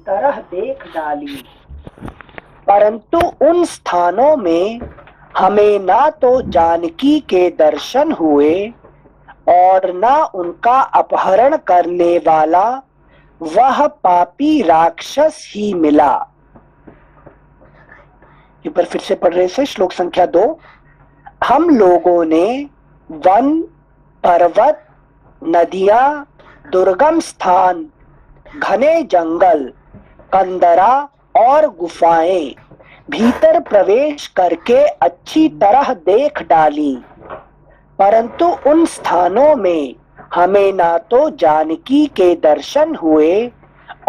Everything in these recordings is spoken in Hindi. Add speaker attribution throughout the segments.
Speaker 1: तरह देख डाली, परंतु उन स्थानों में हमें ना तो जानकी के दर्शन हुए और ना उनका अपहरण करने वाला वह पापी राक्षस ही मिला। एक बार फिर से पढ़ रहे से श्लोक संख्या 2। हम लोगों ने वन, पर्वत, नदियां, दुर्गम स्थान, घने जंगल, कंदरा और गुफाएं भीतर प्रवेश करके अच्छी तरह देख डाली, परंतु उन स्थानों में हमें ना तो जानकी के दर्शन हुए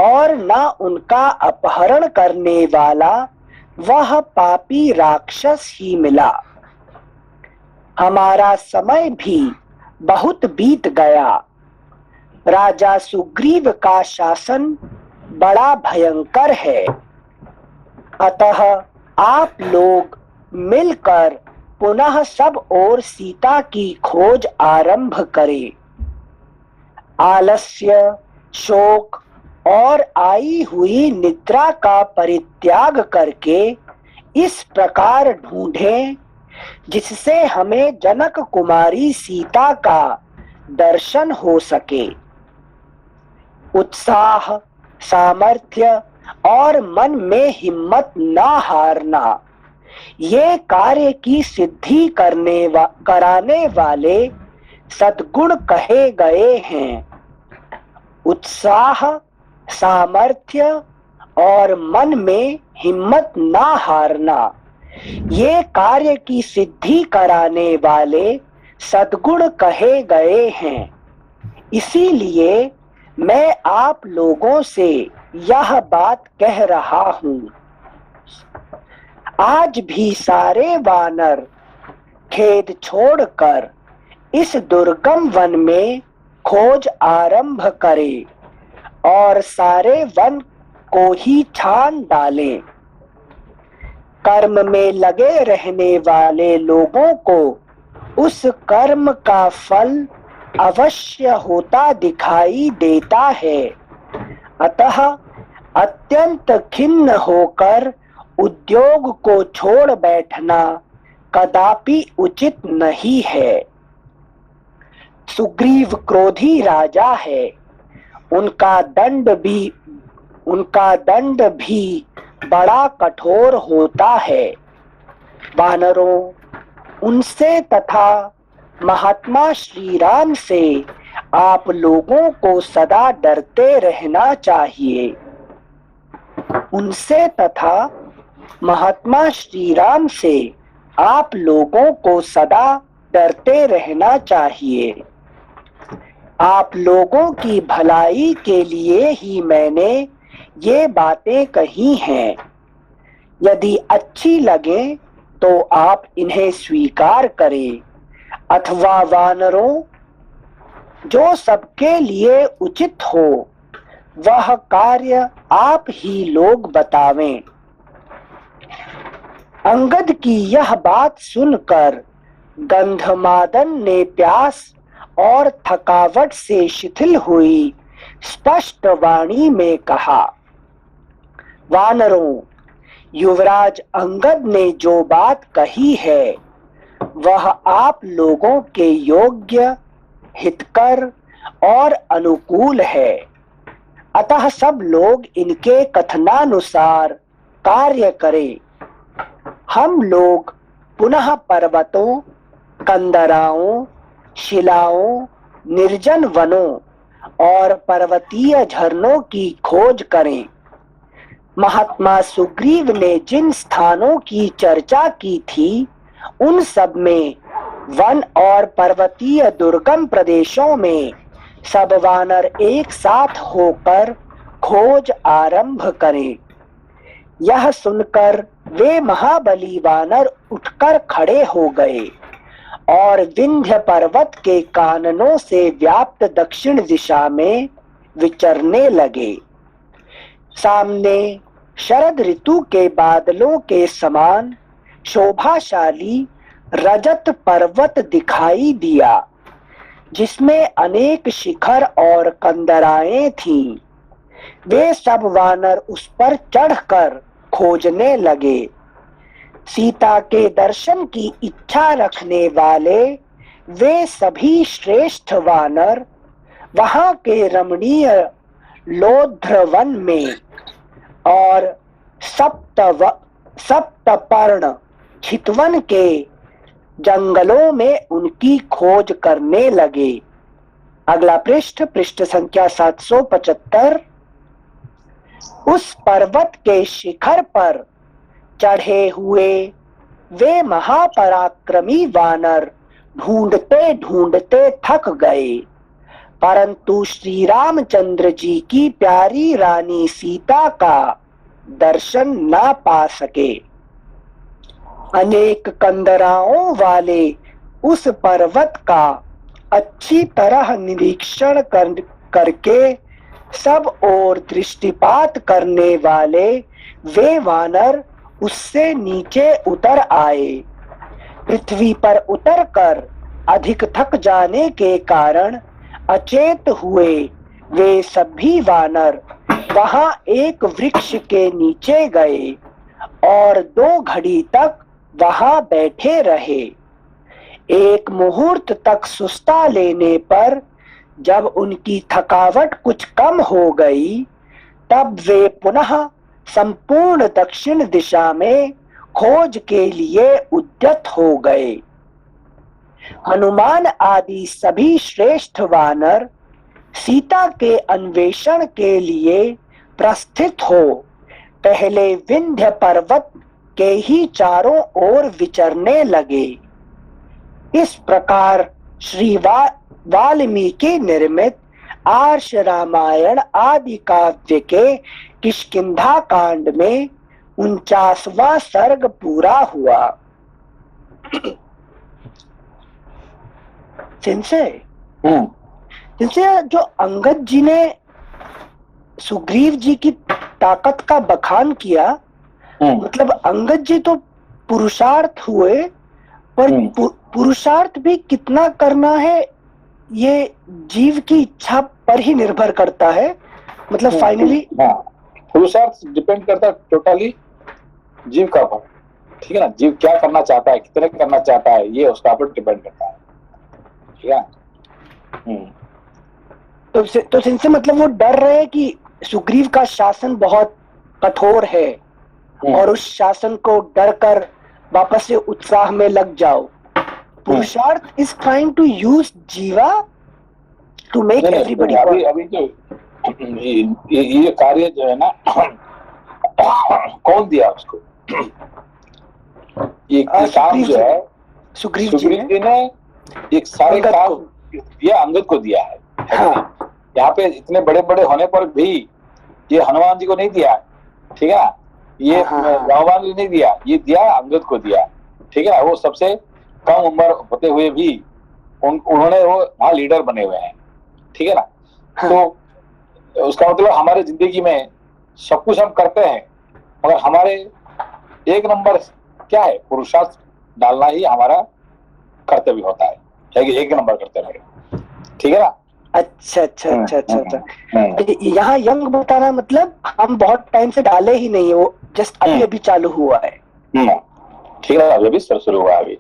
Speaker 1: और ना उनका अपहरण करने वाला वह पापी राक्षस ही मिला। हमारा समय भी बहुत बीत गया। राजा सुग्रीव का शासन बड़ा भयंकर है, अतः आप लोग मिलकर पुनः सब ओर सीता की खोज आरंभ करें। आलस्य, शोक और आई हुई निद्रा का परित्याग करके इस प्रकार ढूंढें जिससे हमें जनक कुमारी सीता का दर्शन हो सके। उत्साह, सामर्थ्य और मन में हिम्मत ना हारना, ये कार्य की सिद्धि कराने वाले सद्गुण कहे गए हैं। उत्साह, सामर्थ्य और मन में हिम्मत ना हारना, ये कार्य की सिद्धि कराने वाले सद्गुण कहे गए हैं। इसीलिए मैं आप लोगों से यह बात कह रहा हूं। आज भी सारे वानर खेद छोड़कर इस दुर्गम वन में खोज आरंभ करें और सारे वन को ही छान डालें। कर्म में लगे रहने वाले लोगों को उस कर्म का फल अवश्य होता दिखाई देता है, अतः अत्यंत खिन्न होकर उद्योग को छोड़ बैठना कदापि उचित नहीं है। सुग्रीव क्रोधी राजा है, उनका दंड भी बड़ा कठोर होता है। वानरों, उनसे तथा महात्मा श्री राम से आप लोगों को सदा डरते रहना चाहिए। उनसे तथा महात्मा श्री राम से आप लोगों को सदा डरते रहना चाहिए। आप लोगों की भलाई के लिए ही मैंने ये बातें कही हैं। यदि अच्छी लगे तो आप इन्हें स्वीकार करें, अथवा वानरों, जो सबके लिए उचित हो वह कार्य आप ही लोग बतावें। अंगद की यह बात सुनकर गंधमादन ने प्यास और थकावट से शिथिल हुई स्पष्ट वाणी में कहा, वानरों, युवराज अंगद ने जो बात कही है वह आप लोगों के योग्य, हितकर और अनुकूल है, अतः सब लोग इनके कथनानुसार कार्य करें। हम लोग पुनः पर्वतों, कंदराओं, शिलाओं, निर्जन वनों और पर्वतीय झरनों की खोज करें। महात्मा सुग्रीव ने जिन स्थानों की चर्चा की थी उन सब में वन और पर्वतीय दुर्गम प्रदेशों में सब वानर एक साथ होकर खोज आरंभ करें। यह सुनकर वे महाबली वानर उठकर खड़े हो गए और विंध्य पर्वत के काननों से व्याप्त दक्षिण दिशा में विचरने लगे। सामने शरद ऋतु के बादलों के समान शोभाशाली रजत पर्वत दिखाई दिया, जिसमें अनेक शिखर और कंदराएं थीं। वे सब वानर उस पर चढ़कर खोजने लगे। सीता के दर्शन की इच्छा रखने वाले वे सभी श्रेष्ठ वानर वहां के रमणीय लोध्रवन में और सप्तपर्ण चितवन के जंगलों में उनकी खोज करने लगे। अगला पृष्ठ, पृष्ठ संख्या 775। उस पर्वत के शिखर पर चढ़े हुए वे महापराक्रमी वानर ढूंढते ढूंढते थक गए, परंतु श्री रामचंद्र जी की प्यारी रानी सीता का दर्शन ना पा सके। अनेक कंदराओं वाले उस पर्वत का अच्छी तरह निरीक्षण करके सब ओर दृष्टिपात करने वाले वे वानर उससे नीचे उतर आए। पृथ्वी पर उतरकर अधिक थक जाने के कारण अचेत हुए वे सभी वानर वहां एक वृक्ष के नीचे गए और 2 घड़ी तक वहां बैठे रहे। एक मुहूर्त तक सुस्ता लेने पर जब उनकी थकावट कुछ कम हो गई, तब वे पुनः संपूर्ण दक्षिण दिशा में खोज के लिए उद्यत हो गए। हनुमान आदि सभी श्रेष्ठ वानर सीता के अन्वेषण के लिए प्रस्थित हो पहले विंध्य पर्वत के ही चारों ओर विचरने लगे। इस प्रकार श्री वाल्मीकि निर्मित आर्ष रामायण आदि काव्य के किष्किंधा कांड में 49वां सर्ग पूरा हुआ। जिनसे जो अंगद जी ने सुग्रीव जी की ताकत का बखान किया, मतलब अंगद जी तो पुरुषार्थ हुए, पर पुरुषार्थ भी कितना करना है ये जीव की इच्छा पर ही निर्भर करता है। मतलब फाइनली
Speaker 2: पुरुषार्थ डिपेंड करता है टोटली जीव का ऊपर, ठीक है ना। जीव क्या करना चाहता है, कितने करना चाहता है, ये उसका ऊपर डिपेंड करता है, ठीक है।
Speaker 1: तो इनसे मतलब वो डर रहे हैं कि सुग्रीव का शासन बहुत कठोर है और उस शासन को डर कर वापस से उत्साह में लग जाओ। पुरुषार्थ इज ट्राइंग टू यूज जीवा टू मेक एवरीबॉडी।
Speaker 2: अभी जो ये कार्य जो है ना कौन दिया उसको, ये काम जो है
Speaker 1: सुग्रीव जी
Speaker 2: ने एक सारे काम दिया, अंगद को दिया है। हाँ। यहाँ पे इतने बड़े बड़े होने पर भी ये हनुमान जी को नहीं दिया, ठीक है ना। ये रावण को नहीं दिया, ये दिया अंगद को दिया, ठीक है। वो सबसे कम उम्र होते हुए भी उन्होंने वो वहाँ लीडर बने हुए हैं, ठीक है ना। तो उसका मतलब हमारे जिंदगी में सब कुछ हम करते हैं, मगर हमारे एक नंबर क्या है, पुरुषार्थ डालना ही हमारा कर्तव्य होता है, एक नंबर कर्तव्य, ठीक है ना।
Speaker 1: अच्छा अच्छा अच्छा अच्छा अच्छा। यहाँ यंग बताना मतलब हम बहुत टाइम से डाले ही नहीं है, वो जस्ट अभी अभी चालू हुआ है,
Speaker 2: ठीक है, अभी शुरू हुआ अभी।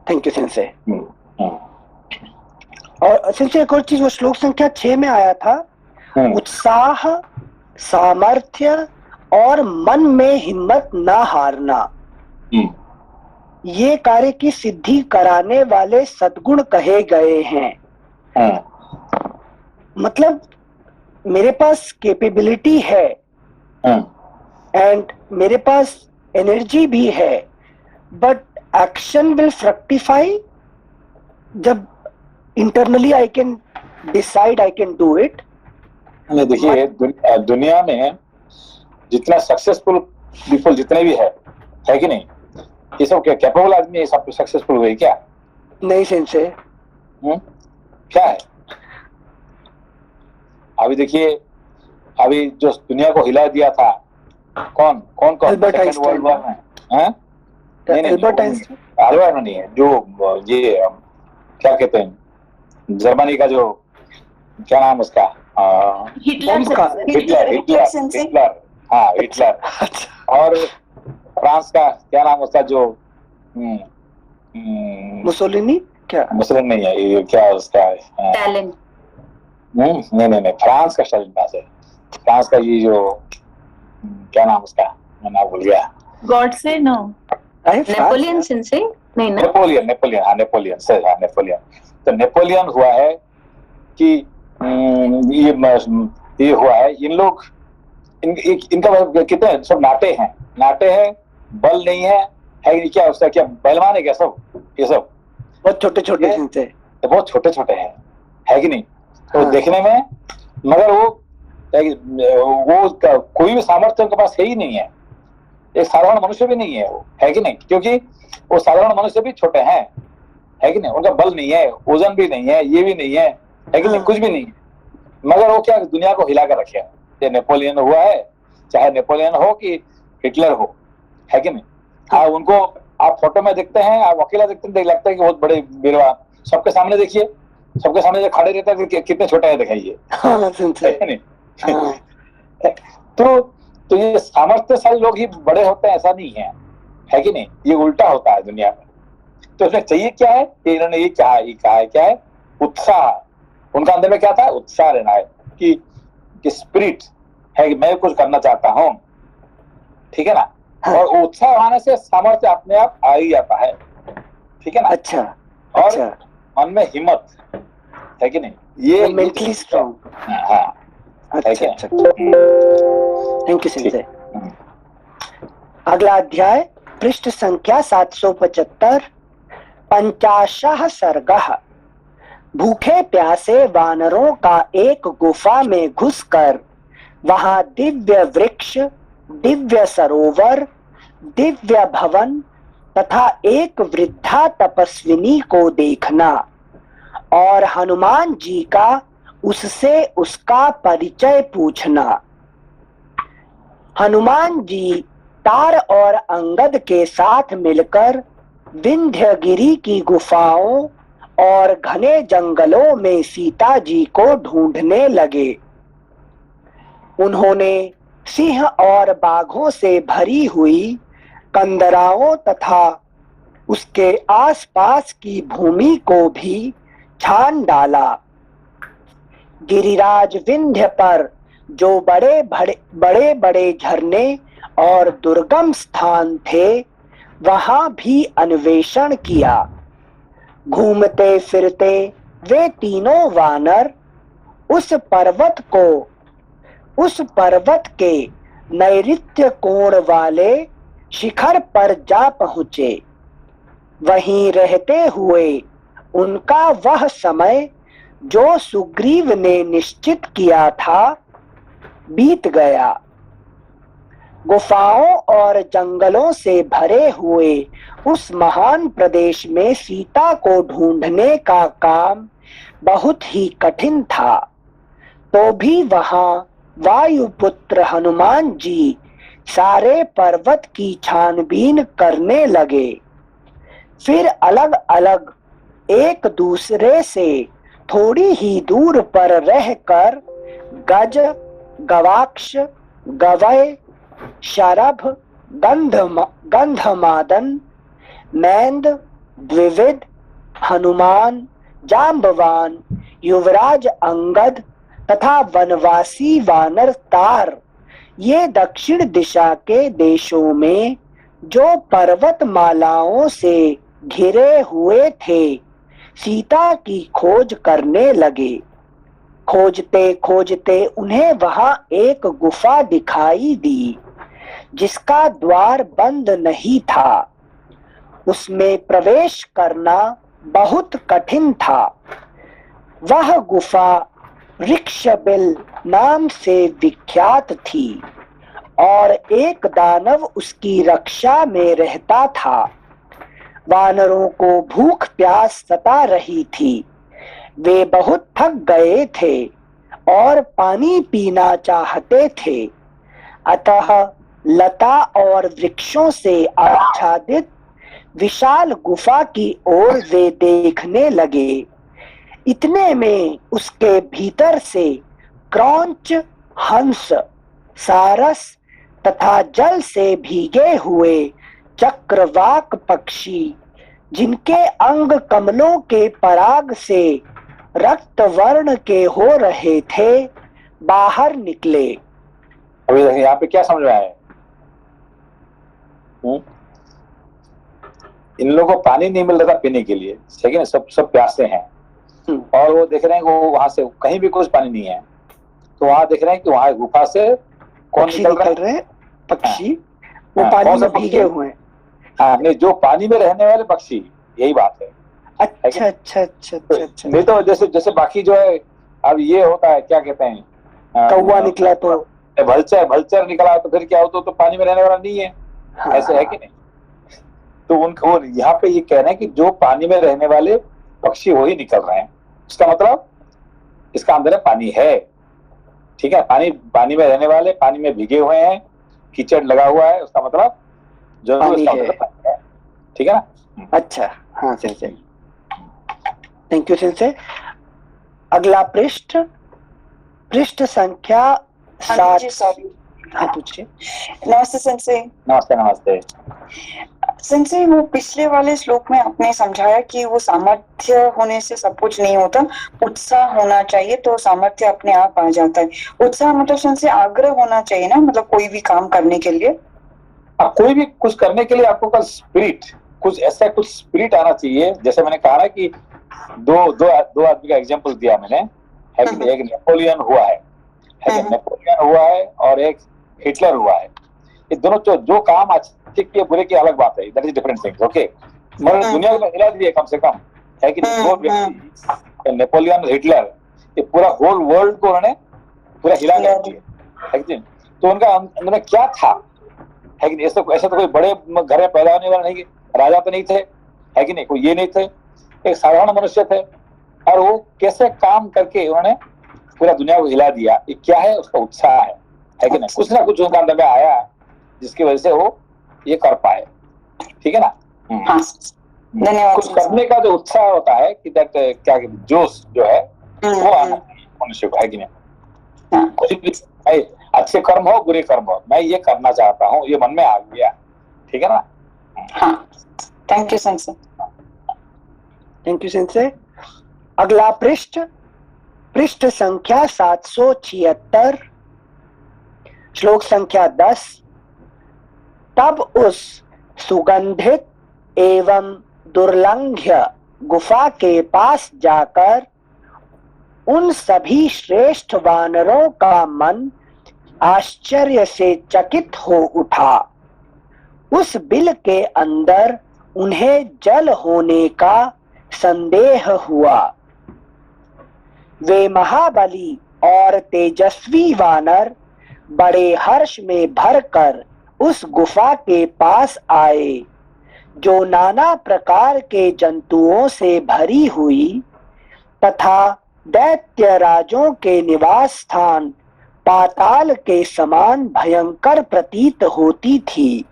Speaker 1: Thank you sensei. और सेंसे एक और चीज, वो श्लोक संख्या 6 में आया था, उत्साह, सामर्थ्य और मन में हिम्मत ना हारना, ये कार्य की सिद्धि कराने वाले सद्गुण कहे गए हैं। मतलब मेरे पास कैपेबिलिटी है एंड मेरे पास एनर्जी भी है, बट एक्शन विल फ्रक्टिफाई जब internally I can decide I can do it.
Speaker 2: देखिए दुनिया में जितना सक्सेसफुल पीपल जितने भी है कि नहीं, ये सब क्या कैपेबल आदमी ये सब सक्सेसफुल हुए क्या?
Speaker 1: नहीं सेंसे।
Speaker 2: क्या है अभी देखिए, अभी जो दुनिया को हिला दिया था कौन
Speaker 1: अल्बर्ट आइंस्टाइन
Speaker 2: में,
Speaker 1: अल्बर्ट आइंस्टाइन,
Speaker 2: अल्बर्ट नहीं है, जो ये क्या कहते हैं, जर्मनी का जो क्या नाम उसका,
Speaker 3: हिटलर
Speaker 1: बम का
Speaker 2: हिटलर हिटलर
Speaker 3: सेंसे।
Speaker 2: हिटलर, हाँ हिटलर।
Speaker 1: अच्छा,
Speaker 2: और फ्रांस का क्या नाम उसका जो हम्म, हम्म,
Speaker 1: मुसोलिनी क्या?
Speaker 2: मुस्लिम नहीं है ये, क्या उसका
Speaker 3: टैलेंट।
Speaker 2: नहीं नहीं नहीं, फ्रांस का स्टालिन पास है। फ्रांस का ये जो क्या नाम उसका, मैं नाम भूल गया।
Speaker 3: गॉड से नो,
Speaker 1: अरे फ्रांस
Speaker 3: नेपोलियन
Speaker 1: यार।
Speaker 3: सेंसे नहीं ना।
Speaker 2: नेपोलियन, नेपोलियन, हाँ नेपोलियन से, हाँ नेपोलियन। तो नेपोलियन हुआ है कि ये हुआ है, इन लोग इनका कितने सब नाटे हैं, नाटे हैं, बल नहीं है कि क्या उसका, क्या पहलवान है क्या सब, ये सब
Speaker 1: बहुत छोटे छोटे
Speaker 2: ये
Speaker 1: से।
Speaker 2: तो बहुत छोटे छोटे हैं, है कि नहीं? तो
Speaker 1: हाँ
Speaker 2: देखने में, मगर वो कोई भी सामर्थ्य उनके पास है ही नहीं है, एक साधारण मनुष्य भी नहीं है वो, है कि नहीं? क्योंकि वो साधारण मनुष्य भी छोटे हैं, है कि नहीं? उनका बल नहीं है, वजन भी नहीं है, ये भी नहीं है कि नहीं?
Speaker 1: हाँ
Speaker 2: कुछ भी नहीं है, मगर वो क्या दुनिया को हिला कर रखे हैं। ये नेपोलियन हुआ है, चाहे नेपोलियन हो कि हिटलर हो, है कि नहीं? हाँ, उनको आप फोटो में देखते हैं, आप अकेला देखते हैं, लगता है कि बहुत बड़े वीरवा। सबके सामने देखिए, सबके सामने जो खड़े रहते हैं कितने छोटे हैं दिखाइए,
Speaker 1: हाँ
Speaker 2: है कि नहीं?
Speaker 1: हाँ
Speaker 2: तो ये सामर्थ्यशाली लोग ही बड़े होते हैं, ऐसा नहीं है कि नहीं? ये उल्टा होता है दुनिया में। तो इसमें चाहिए क्या है, इन्होंने ये कहा है क्या है, उत्साह। उनका अंदर में क्या था, उत्साह रहना है कि स्पिरिट है कि मैं कुछ करना चाहता हूं, ठीक है ना?
Speaker 1: हाँ।
Speaker 2: और उत्साह आने से सामर्थ्य अपने आप आ ही जाता है, ठीक है ना?
Speaker 1: अच्छा
Speaker 2: और
Speaker 1: अच्छा,
Speaker 2: मन में हिम्मत, है कि नहीं? ये
Speaker 1: मेंटली स्ट्रॉन्ग।
Speaker 2: हाँ, है
Speaker 1: अच्छा
Speaker 2: क्या?
Speaker 1: अच्छा, थैंक यू
Speaker 2: ठीक।
Speaker 1: सिंसे। अगला अध्याय पृष्ठ संख्या 775, 50 सर्गः। भूखे प्यासे वानरों का एक गुफा में घुसकर वहां दिव्य वृक्ष, दिव्य सरोवर, दिव्य भवन तथा एक वृद्धा तपस्विनी को देखना और हनुमान जी का उससे उसका परिचय पूछना। हनुमान जी तार और अंगद के साथ मिलकर विंध्यगिरी की गुफाओं और घने जंगलों में सीता जी को ढूंढने लगे। उन्होंने सिंह और बाघों से भरी हुई कंदराओं तथा उसके आसपास की भूमि को भी छान डाला। गिरिराज विंध्य पर जो बड़े बड़े झरने और दुर्गम स्थान थे वहां भी अन्वेषण किया। घूमते फिरते वे तीनों वानर उस पर्वत के नैऋत्य कोण वाले शिखर पर जा पहुंचे। वहीं रहते हुए उनका वह समय जो सुग्रीव ने निश्चित किया था बीत गया। गुफाओं और जंगलों से भरे हुए उस महान प्रदेश में सीता को ढूंढने का काम बहुत ही कठिन था, तो भी वहां वायुपुत्र हनुमान जी सारे पर्वत की छानबीन करने लगे। फिर अलग अलग एक दूसरे से थोड़ी ही दूर पर रहकर गज, गवाक्ष, गवय, शरभ, गंधमादन, मैंद, द्विविद, हनुमान, जाम्बवान, युवराज अंगद तथा वनवासी वानर तार ये दक्षिण दिशा के देशों में जो पर्वतमालाओं से घिरे हुए थे सीता की खोज करने लगे। खोजते खोजते उन्हें वहां एक गुफा दिखाई दी जिसका द्वार बंद नहीं था। उसमें प्रवेश करना बहुत कठिन था। वह गुफा ऋक्षबिल नाम से विख्यात थी और एक दानव उसकी रक्षा में रहता था। वानरों को भूख प्यास सता रही थी। वे बहुत थक गए थे और पानी पीना चाहते थे, अतः लता और वृक्षों से आच्छादित विशाल गुफा की ओर वे देखने लगे। इतने में उसके भीतर से क्रौंच हंस, सारस तथा जल से भीगे हुए चक्रवाक पक्षी, जिनके अंग कमलों के पराग से रक्त वर्ण के हो रहे थे, बाहर निकले।
Speaker 2: अभी देखिए यहाँ पे क्या समझ में आया? इन लोगों को पानी नहीं मिल रहा था पीने के लिए, ठीक है, सब सब प्यासे हैं, और वो देख रहे हैं कि वो वहां से कहीं भी कुछ पानी नहीं है, तो वहां देख रहे हैं कि वहां गुफा से कौन
Speaker 1: पक्षी
Speaker 2: निकल
Speaker 1: रहे हैं, पक्षी वो
Speaker 2: हाँ,
Speaker 1: पानी
Speaker 2: कौन सा
Speaker 1: में भीगे हुए हैं।
Speaker 2: हाँ, नहीं, जो पानी में रहने वाले पक्षी, यही बात है।
Speaker 1: अच्छा अच्छा अच्छा अच्छा अच्छा।
Speaker 2: नहीं तो जैसे जैसे बाकी जो है, अब ये होता है, क्या कहते हैं,
Speaker 1: कौवा निकला तो
Speaker 2: भलचर भलचर निकला तो फिर क्या होता, तो पानी में रहने वाला नहीं है।
Speaker 1: हाँ,
Speaker 2: ऐसे है कि नहीं? तो उनको यहाँ पे ये कह रहे हैं कि जो पानी में रहने वाले पक्षी वही निकल रहे हैं, इसका मतलब इसका अंदर पानी है, ठीक है, पानी पानी में रहने वाले, पानी में भीगे हुए हैं, कीचड़ लगा हुआ है, उसका मतलब जरूर
Speaker 1: पानी
Speaker 2: इसका
Speaker 1: है।
Speaker 2: मतलब पानी है, ठीक है ना?
Speaker 1: अच्छा, हाँ सही। थैंक यू सिंसे। अगला पृष्ठ, पृष्ठ संख्या 7।
Speaker 4: सॉरी।
Speaker 1: हाँ पूछिए।
Speaker 4: नमस्ते सेंसे।
Speaker 2: नमस्ते नमस्ते।
Speaker 4: सेंसे, वो पिछले वाले श्लोक में आपने समझाया कि वो सामर्थ्य होने से सब कुछ नहीं होता, उत्साह होना चाहिए तो सामर्थ्य अपने आप आ जाता है। उत्साह मतलब सेंसे आग्रह होना चाहिए ना, मतलब कोई भी काम करने के लिए।
Speaker 2: कोई भी कुछ करने के लिए आपको का स्पिरिट, कुछ ऐसा कुछ स्पिरिट आना चाहिए। जैसे मैंने कहा ना कि दो आदमी का एग्जांपल दिया मैंने, है कि एक नेपोलियन हुआ है कि नेपोलियन हुआ है, और एक हिटलर हुआ है। ये दोनों जो काम अच्छे के बुरे की अलग बात है, that is different things, okay. मगर दुनिया को हिला दिए कम से कम, है कि दो व्यक्ति, नेपोलियन और हिटलर, ये पूरा होल वर्ल्ड को उन्होंने पूरा हिला दिया, है कि? तो उनका अंदर में क्या था, है कि नहीं? ऐसे तो कोई बड़े घर में पैदा होने वाले नहीं, राजा तो नहीं थे, है कि नहीं, कोई ये नहीं थे, एक साधारण मनुष्य थे, और वो कैसे काम करके उन्होंने पूरा दुनिया को हिला दिया। ये क्या है? उसका उत्साह है कि नहीं? कुछ ना कुछ उनका अंदर में आया जिसकी वजह से वो ये कर पाए, ठीक है ना?
Speaker 4: धन्यवाद।
Speaker 2: कुछ करने का जो उत्साह होता है कि क्या जोश जो है वो आना चाहिए मनुष्य को, है कि नहीं? कुछ भी अच्छे कर्म हो बुरे कर्म हो, मैं ये करना चाहता हूँ, ये मन में आ गया, ठीक है ना?
Speaker 4: हाँ, thank you sensei.
Speaker 1: Thank you sensei. अगला पृष्ठ, पृष्ठ संख्या 776, श्लोक संख्या 10। तब उस सुगंधित एवं दुर्लंघ्य गुफा के पास जाकर उन सभी श्रेष्ठ वानरों का मन आश्चर्य से चकित हो उठा। उस बिल के अंदर उन्हें जल होने का संदेह हुआ। वे महाबली और तेजस्वी वानर बड़े हर्ष में भरकर उस गुफा के पास आए, जो नाना प्रकार के जंतुओं से भरी हुई तथा दैत्य राजों के निवास स्थान पाताल के समान भयंकर प्रतीत होती थी।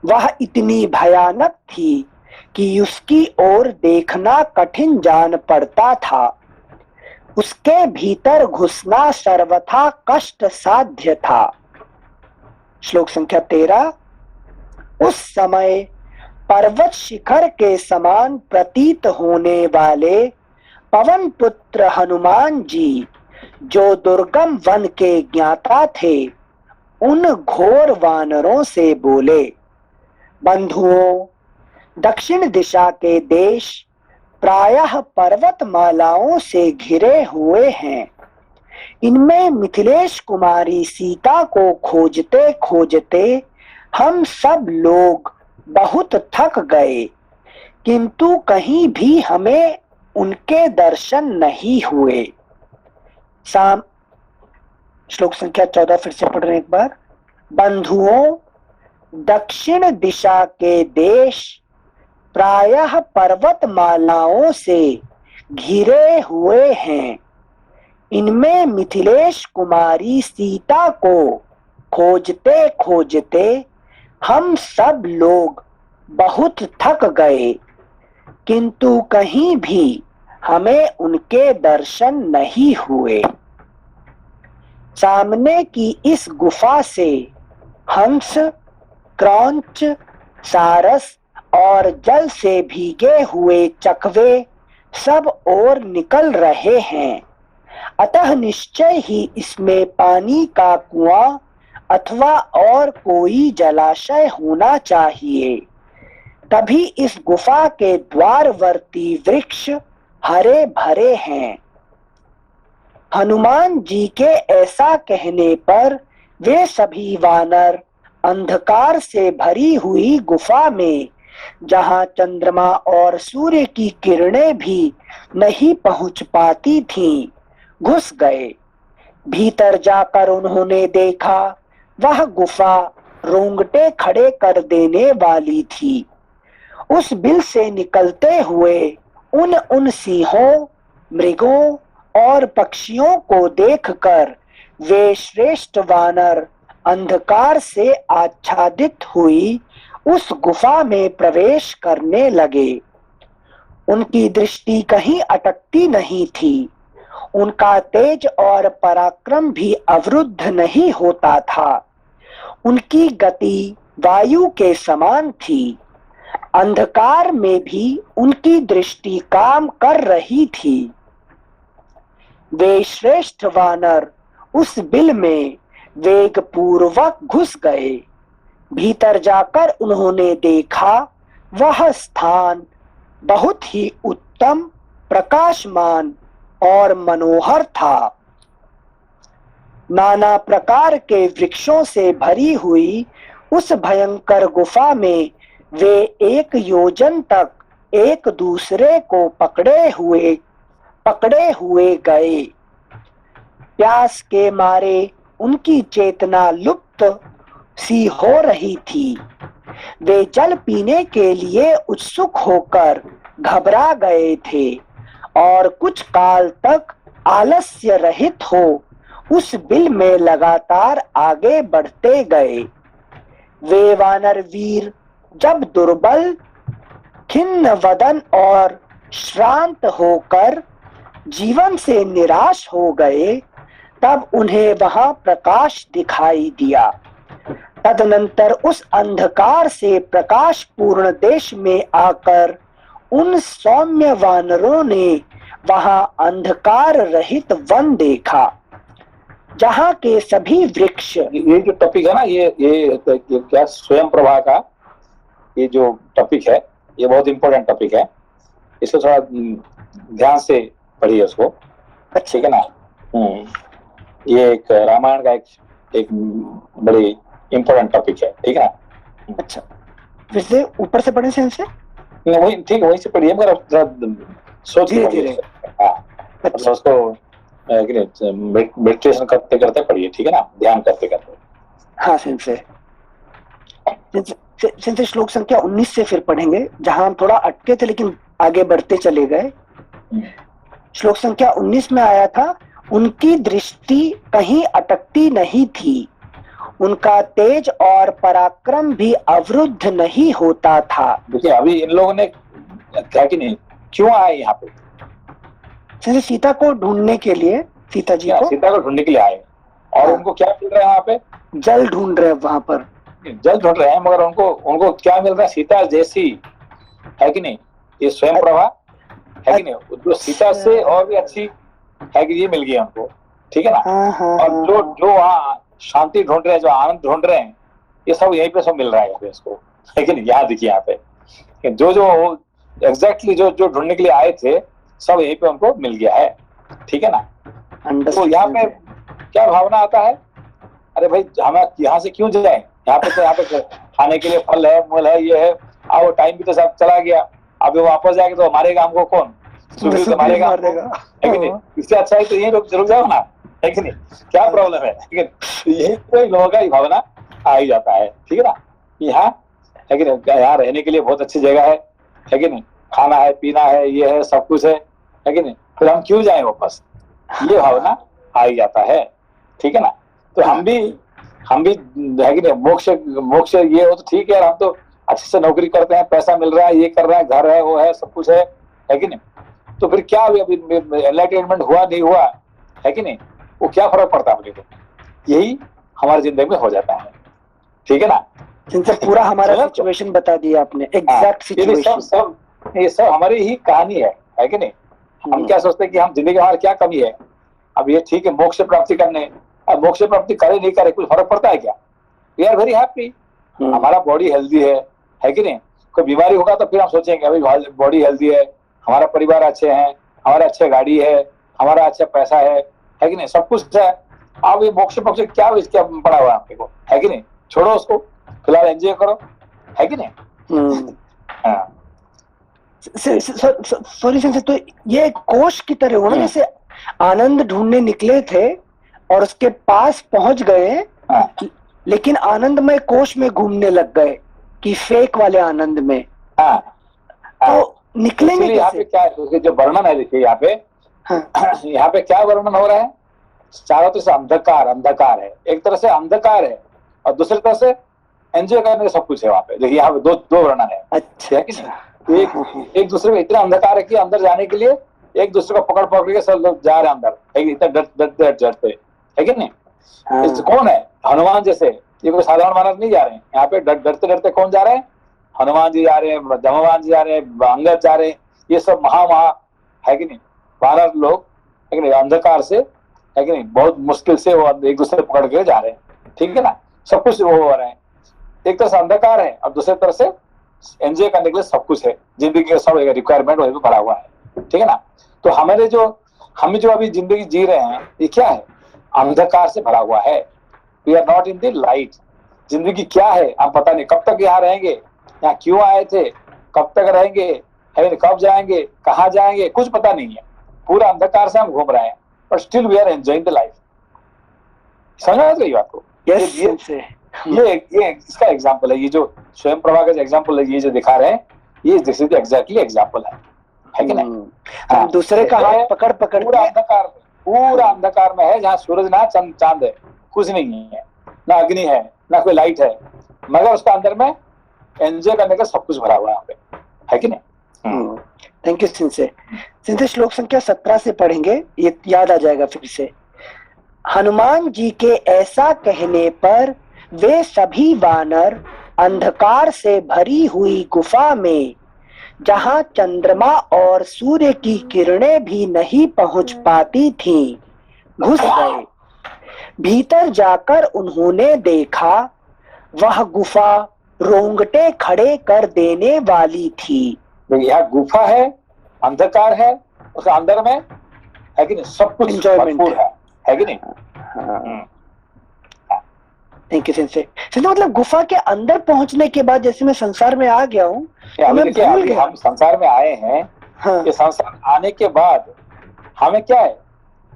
Speaker 1: वह इतनी भयानक थी कि उसकी ओर देखना कठिन जान पड़ता था। उसके भीतर घुसना सर्वथा कष्ट साध्य था। श्लोक संख्या 13। उस समय पर्वत शिखर के समान प्रतीत होने वाले पवन पुत्र हनुमान जी, जो दुर्गम वन के ज्ञाता थे, उन घोर वानरों से बोले, बंधुओं, दक्षिण दिशा के देश प्रायः पर्वतमालाओं से घिरे हुए हैं। इनमें मिथिलेश कुमारी सीता को खोजते खोजते हम सब लोग बहुत थक गए, किंतु कहीं भी हमें उनके दर्शन नहीं हुए। श्लोक संख्या 14 फिर से पढ़ रहे एक बार। बंधुओं, दक्षिण दिशा के देश प्रायः पर्वतमालाओं से घिरे हुए हैं। इनमें मिथिलेश कुमारी सीता को खोजते खोजते हम सब लोग बहुत थक गए, किंतु कहीं भी हमें उनके दर्शन नहीं हुए। सामने की इस गुफा से हंस, क्रौंच, सारस और जल से भीगे हुए चकवे सब ओर निकल रहे हैं। अतः निश्चय ही इसमें पानी का कुआं अथवा और कोई जलाशय होना चाहिए। तभी इस गुफा के द्वारवर्ती वृक्ष हरे भरे हैं। हनुमान जी के ऐसा कहने पर वे सभी वानर अंधकार से भरी हुई गुफा में, जहां चंद्रमा और सूर्य की किरणें भी नहीं पहुंच पाती थीं, घुस गए। भीतर जाकर उन्होंने देखा वह गुफा रोंगटे खड़े कर देने वाली थी। उस बिल से निकलते हुए उन सिंहों, मृगों और पक्षियों को देखकर वे श्रेष्ठ वानर अंधकार से आच्छादित हुई उस गुफा में प्रवेश करने लगे। उनकी दृष्टि कहीं अटकती नहीं थी। उनका तेज और पराक्रम भी अवरुद्ध नहीं होता था। उनकी गति वायु के समान थी। अंधकार में भी उनकी दृष्टि काम कर रही थी। वे श्रेष्ठ वानर उस बिल में वेग पूर्वक घुस गए। भीतर जाकर उन्होंने देखा वह स्थान बहुत ही उत्तम, प्रकाशमान और मनोहर था। नाना प्रकार के वृक्षों से भरी हुई उस भयंकर गुफा में वे 1 योजन तक एक दूसरे को पकड़े हुए गए। प्यास के मारे उनकी चेतना लुप्त सी हो रही थी। वे जल पीने के लिए उत्सुक होकर घबरा गए थे और कुछ काल तक आलस्य रहित हो उस बिल में लगातार आगे बढ़ते गए। वे वानर वीर जब दुर्बल, खिन्न वदन और श्रांत होकर जीवन से निराश हो गए, तब उन्हें वहां प्रकाश दिखाई दिया। तदनंतर उस अंधकार से प्रकाश पूर्ण देश में आकर उन सौम्य वानरों ने वहां अंधकार रहित वन देखा, जहां के सभी वृक्ष।
Speaker 2: ये जो टॉपिक है ना, ये क्या स्वयं प्रभा का ये जो टॉपिक है, ये बहुत इंपॉर्टेंट टॉपिक है। इसको थोड़ा ध्यान से पढ़िए उसको, ठीक है ना। ये एक रामायण का एक बड़ी इंपॉर्टेंट टॉपिक है, ठीक है ना।
Speaker 1: अच्छा, फिर से ऊपर से पढ़े से
Speaker 2: वही ठीक, वहीं से पढ़िए, मगर सोच के पढ़िए। हाँ,
Speaker 1: अच्छा।
Speaker 2: उसको मेडिटेशन करते करते पढ़िए, ठीक है ना, ध्यान करते करते।
Speaker 1: हाँ सिंसे श्लोक संख्या 19 से फिर पढ़ेंगे, जहां हम थोड़ा अटके थे लेकिन आगे बढ़ते चले गए। श्लोक संख्या 19 में आया था, उनकी दृष्टि कहीं अटकती नहीं थी। उनका तेज और पराक्रम भी अवरुद्ध नहीं होता था।
Speaker 2: देखिए अभी इन लोगों ने क्या कि नहीं, क्यों आए यहाँ पे?
Speaker 1: सीता को ढूंढने के लिए, सीता को
Speaker 2: ढूंढने के लिए आए। और
Speaker 1: हाँ।
Speaker 2: उनको क्या मिल रहा है वहाँ पे?
Speaker 1: जल ढूंढ रहे हैं वहां पर,
Speaker 2: जल ढूंढ रहे हैं, मगर उनको क्या मिल रहा है? सीता जैसी है कि नहीं, ये स्वयं प्रभा है कि नहीं, जो सीता से और भी अच्छी है कि ये मिल गई उनको, ठीक है ना। और जो वहाँ शांति ढूंढ रहे हैं, जो आनंद ढूंढ रहे हैं, ये सब यहीं पे सब मिल रहा है यहाँ पे इसको, है कि नहीं। यहाँ देखिए यहाँ पे जो एग्जैक्टली जो ढूंढने के लिए आए थे, सब यहीं पे उनको मिल गया है, ठीक है ना। तो यहाँ पे क्या भावना आता है? अरे भाई हम यहाँ से क्यों जाए, यहाँ पे खाने के लिए फल है, मूल है, ये है, आओ, टाइम भी तो सब चला गया, अब वापस जाएंगे तो मारेगा हमको कौन? सूर्य तो मारेगा, है कि नहीं। इससे अच्छा है तो यही रुक जाओ ना, है कि नहीं, क्या प्रॉब्लम है? यही तो लोगों का भावना आ ही जाता है, ठीक है ना। यहाँ है कि नहीं, यहाँ रहने के लिए बहुत अच्छी जगह है कि नहीं, खाना है, पीना है, ये है, सब कुछ है कि नहीं, फिर हम क्यों जाए वापस, ये भावना आ ही जाता है, ठीक है ना। तो हम भी है कि नहीं, मोक्ष ये हो तो ठीक है, हम तो अच्छे से नौकरी करते हैं, पैसा मिल रहा है, ये कर रहे हैं, घर है, वो है, सब कुछ है कि नहीं। तो फिर क्या अभी एनलाइटमेंट हुआ नहीं हुआ, है कि नहीं, वो क्या फर्क पड़ता है अपने को, यही हमारी जिंदगी में हो जाता है, ठीक है ना।
Speaker 1: जिनसे पूरा हमारा
Speaker 2: समझ लो।
Speaker 1: सिचुएशन बता दिया आपने,
Speaker 2: हाँ,
Speaker 1: एग्जैक्ट
Speaker 2: ये सब
Speaker 1: सिचुएशन।
Speaker 2: सब ये सब हमारी ही कहानी है कि नहीं। हम क्या सोचते हैं कि हम जिंदगी में हमारी क्या कमी है, अब ये ठीक है मोक्ष प्राप्ति करने, अब मोक्ष प्राप्ति करे नहीं करे कुछ फर्क पड़ता है क्या। वी आर वेरी हैप्पी, हमारा बॉडी हेल्दी है कि नहीं। कोई बीमारी होगा तो फिर हम सोचेंगे अभी बॉडी हेल्दी है, हमारा परिवार अच्छे हैं, हमारा अच्छे गाड़ी है, हमारा अच्छा पैसा है कि नहीं, सब कुछ है। अब ये मोक्ष पक्ष क्या इसके पड़ा हुआ है आपके को, है कि नहीं। छोड़ो उसको, फिलहाल एंजॉय करो, है कि नहीं। हाँ
Speaker 1: सॉरी सेंसे, तो ये कोश की तरह हुआ ना, जैसे आनंद ढूंढने निकले थे और उसके पास पहुंच गए,
Speaker 2: हाँ
Speaker 1: लेकिन आनंदमय कोश में घूमने लग गए कि फेक वाले आनंद में।
Speaker 2: हाँ हाँ।
Speaker 1: तो निकलेंगे
Speaker 2: इसलिए यहाँ पे
Speaker 1: कैसे?
Speaker 2: क्या है, उसके जो वर्णन है देखिए यहाँ पे,
Speaker 1: हाँ।
Speaker 2: यहाँ पे क्या वर्णन हो रहा है, चारों तरफ से अंधकार अंधकार है, एक तरह से अंधकार है और दूसरी तरफ से एंजॉय करने का सब कुछ है वहाँ पे। देखिए यहाँ पे दो दो वर्णन है,
Speaker 1: अच्छा,
Speaker 2: है कि नहीं। एक दूसरे में इतना अंधकार है कि अंदर जाने के लिए एक दूसरे को पकड़ पकड़ के सब लोग जा रहे हैं अंदर, है कि इतना डरते, है कि नहीं।
Speaker 1: हाँ।
Speaker 2: कौन है, हनुमान जैसे, ये कोई साधारण मानव नहीं जा रहे हैं यहाँ पे, डरते डरते कौन जा रहे हैं, हनुमान जी जा रहे हैं, जमवान जी जा रहे हैं, अंगद जा रहे हैं, ये सब महा है कि नहीं, 12 लोग, है कि नहीं, अंधकार से, है कि नहीं, बहुत मुश्किल से वो एक दूसरे पकड़ के जा रहे हैं, ठीक है ना। सब कुछ वो हो रहा है, एक तरफ से अंधकार है और दूसरी तरफ से एंजॉय करने के लिए सब कुछ है, जिंदगी का सब रिक्वायरमेंट वही भरा हुआ है, ठीक है ना। तो हम जो अभी जिंदगी जी रहे हैं ये क्या है, अंधकार से भरा हुआ है। We are not in the light. जिंदगी क्या है हम पता नहीं, कब तक यहाँ रहेंगे, यहाँ क्यों आए थे, कब तक रहेंगे, है कब जाएंगे, कहाँ जाएंगे, कुछ पता नहीं है। पूरा अंधकार से हम घूम रहे हैं, but still we are enjoying the life. समझ में आती है बात को।
Speaker 1: यस,
Speaker 2: ये इसका एग्जाम्पल है, ये जो स्वयं प्रभा का एग्जाम्पल है, ये जो दिखा रहे हैं, ये एग्जैक्टली एग्जाम्पल है कि नहीं।
Speaker 1: हम दूसरे का हाथ पकड़ पकड़
Speaker 2: पूरा अंधकार में है, जहाँ सूरज ना चांद है, कुछ नहीं है, ना अग्नि है, ना कोई लाइट है, मगर उसका अंदर में एंजॉय करने का सब कुछ भरा हुआ है यहाँ पे, है कि नहीं।
Speaker 1: थैंक यू सिंसे श्लोक संख्या 17 से पढ़ेंगे, ये याद आ जाएगा फिर से। हनुमान जी के ऐसा कहने पर वे सभी वानर अंधकार से भरी हुई गुफा में, जहां चंद्रमा और सूर्य की किरणें भी नहीं पहुंच पाती थीं, घुस गए। भीतर जाकर उन्होंने देखा वह गुफा रोंगटे खड़े कर देने वाली थी।
Speaker 2: यहाँ गुफा है, अंधकार है, उसके अंदर में, है कि नहीं, सब कुछ भरपूर है कि नहीं।
Speaker 1: Thank you sensei. मतलब गुफा के अंदर पहुंचने के बाद जैसे मैं संसार में आ गया हूँ,
Speaker 2: हम संसार में आए हैं। हाँ। ये संसार आने के बाद हमें क्या है,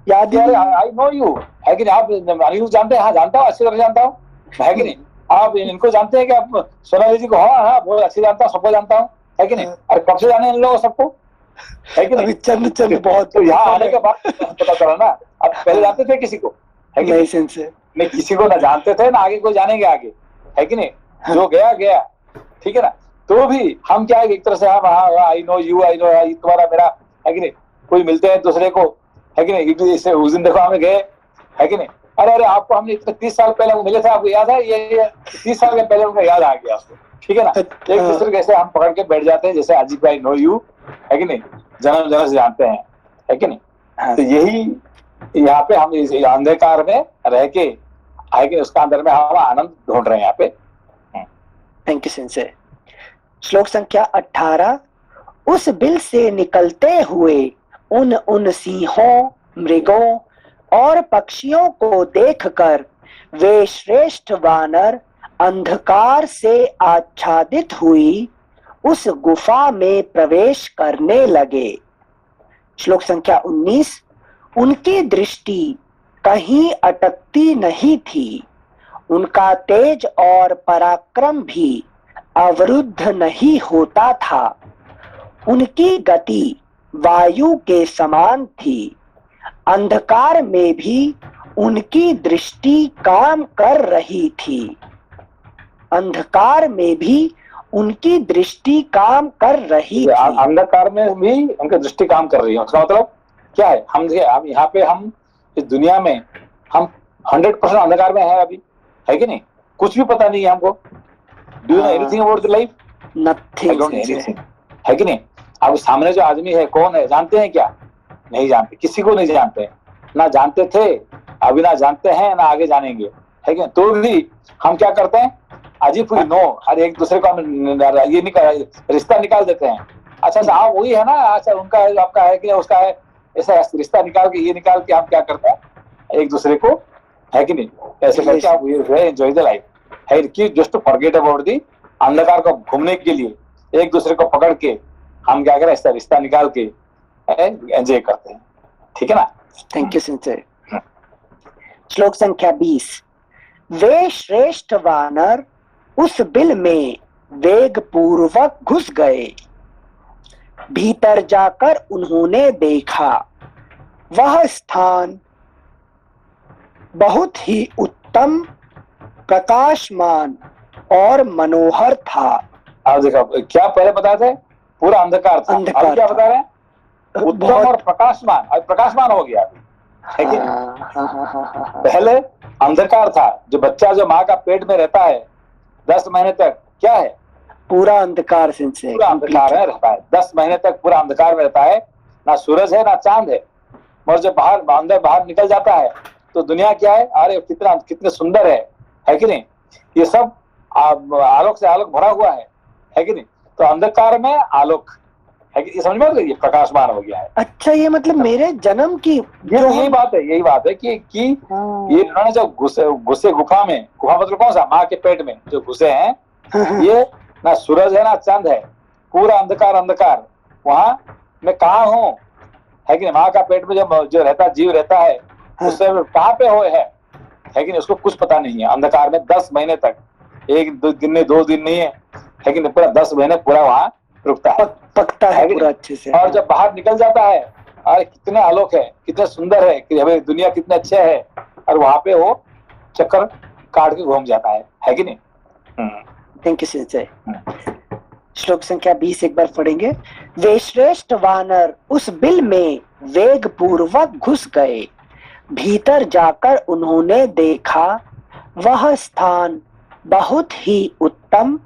Speaker 2: याद है, आई नो यू, है कि नहीं। आप अनिल जानते हैं, हाँ जानता हूँ, अच्छी तरह जानता हूँ, है कि नहीं। आप इनको जानते हैं कि आप सोनाली जी को, हाँ बहुत अच्छी जानता हूँ, सबको जानता हूँ, है कि नहीं। अरे कब से जाने इन लोगों सबको, है कि नहीं।
Speaker 1: चंद बहुत,
Speaker 2: तो यहाँ आने के बाद पता चला ना। आप पहले जानते थे किसी को, है कि नहीं, किसी को ना जानते थे ना आगे कोई जानेंगे आगे, है कि नहीं। जो गया, ठीक है ना। तो भी हम क्या है, एक तरह से हम I know you, I know तुम्हारा मेरा, है कि नहीं। कोई मिलते हैं दूसरे को, है कि नहीं। इससे उस दिन देखो हमें गए, है कि नहीं। अरे आपको हमने 30 साल पहले मिले थे, आपको याद है, ये 30 साल के पहले उनको याद आ गया उसको, ठीक है ना। एक दूसरे के ऐसे हम पकड़ के बैठ जाते हैं, जैसे अजीब भाई नो यू, है कि नहीं, जन्म से जानते हैं, है कि नहीं। तो यही यहाँ पे हम इस अंधकार में रह के, है कि उसका अंदर में हम आनंद ढूंढ रहे हैं यहाँ पे।
Speaker 1: Thank you sensei. श्लोक संख्या 18। उस बिल से निकलते हुए उन सिंहों, मृगों और पक्षियों को देखकर वे श्रेष्ठ वानर अंधकार से आच्छादित हुई उस गुफा में प्रवेश करने लगे। श्लोक संख्या 19। उनकी दृष्टि कहीं अटकती नहीं थी, उनका तेज और पराक्रम भी अवरुद्ध नहीं होता था। उनकी गति वायु के समान थी। अंधकार में भी उनकी दृष्टि काम कर रही थी। अंधकार में भी उनकी दृष्टि काम कर रही थी।
Speaker 2: अंधकार में भी उनकी दृष्टि काम कर रही है, उसका मतलब क्या है। हम यहाँ पे, हम इस दुनिया में हम 100% अंधकार में है अभी, है कि नहीं? कुछ भी पता नहीं है हमको। Do you know anything about the life? I
Speaker 1: nothing
Speaker 2: don't know anything, है कि नहीं? अब सामने जो आदमी है कौन है, जानते हैं क्या? नहीं जानते, किसी को नहीं जानते, ना जानते थे, अभी ना जानते हैं, ना आगे जानेंगे, है कि नहीं? तो भी हम क्या करते हैं, अजीब हुई नो, अरे एक दूसरे को हम ये निकाल, रिश्ता निकाल देते हैं। अच्छा अच्छा, हाँ वही है ना, अच्छा उनका है, आपका है कि उसका है, ऐसा रिश्ता निकाल के, ये निकाल के हम क्या करते हैं एक दूसरे को, है कि नहीं, ऐसे करके आप एंजॉय द लाइफ, है कि just to forget about the अंधकार को घूमने के लिए एक दूसरे को पकड़ के हम क्या करें, ऐसा रिश्ता निकाल के एंजॉय करते हैं, ठीक है ना?
Speaker 1: थैंक यू सिंचय। श्लोक संख्या 20। वे श्रेष्ठ वानर उस बिल में वेग पूर्वक घुस गए, भीतर जाकर उन्होंने देखा वह स्थान बहुत ही उत्तम, प्रकाशमान और मनोहर था।
Speaker 2: अब देखो क्या पहले बताए थे, पूरा अंधकार था, अब क्या बता रहे हैं, उत्तम और प्रकाशमान, अब प्रकाशमान हो गया अभी, है कि नहीं? पहले अंधकार था, जो बच्चा जो माँ का पेट में रहता है 10 महीने तक, क्या है,
Speaker 1: पूरा अंधकार से
Speaker 2: पूरा अंधकार है, रहता है 10 महीने तक, पूरा अंधकार में रहता है, ना सूरज है ना चांद है। और जब अंदर बाहर निकल जाता है तो दुनिया क्या है, अरे कितना कितने सुंदर है कि नहीं? ये सब आलोक से आलोक भरा हुआ है कि नहीं? तो अंधकार में आलोक है कि, ये समझ में आ रही है, प्रकाशमान हो गया है।
Speaker 1: अच्छा, ये मतलब मेरे जन्म की
Speaker 2: यही बात है कि ये इन्होंने जब घुसे गुफा में, गुफा मतलब कौन सा, माँ के पेट में जो घुसे हैं, ये ना सूरज है ना चांद है, पूरा अंधकार। वहां मैं कहा हूँ, है कि नहीं? माँ का पेट में जो रहता, जीव रहता है, उससे कहाँ पे है कि नहीं? उसको कुछ पता नहीं है। अंधकार में 10 महीने तक, एक दो दिन नहीं, 2 दिन नहीं है कि नहीं, पूरा 10 महीने पूरा वहां रुकता है,
Speaker 1: पकता है पूरा अच्छे से।
Speaker 2: और जब बाहर निकल जाता है, अरे कितने आलोक है, कितने सुंदर है, कि हमें दुनिया कितने अच्छे है, और वहां पे वो चक्कर काट के घूम जाता है कि नहीं?
Speaker 1: Thank you Sanjay. श्लोक संख्या 20 एक बार पढ़ेंगे। वे श्रेष्ठ वानर उस बिल में वेग पूर्वक घुस गए, भीतर जाकर उन्होंने देखा वह स्थान बहुत ही उत्तम,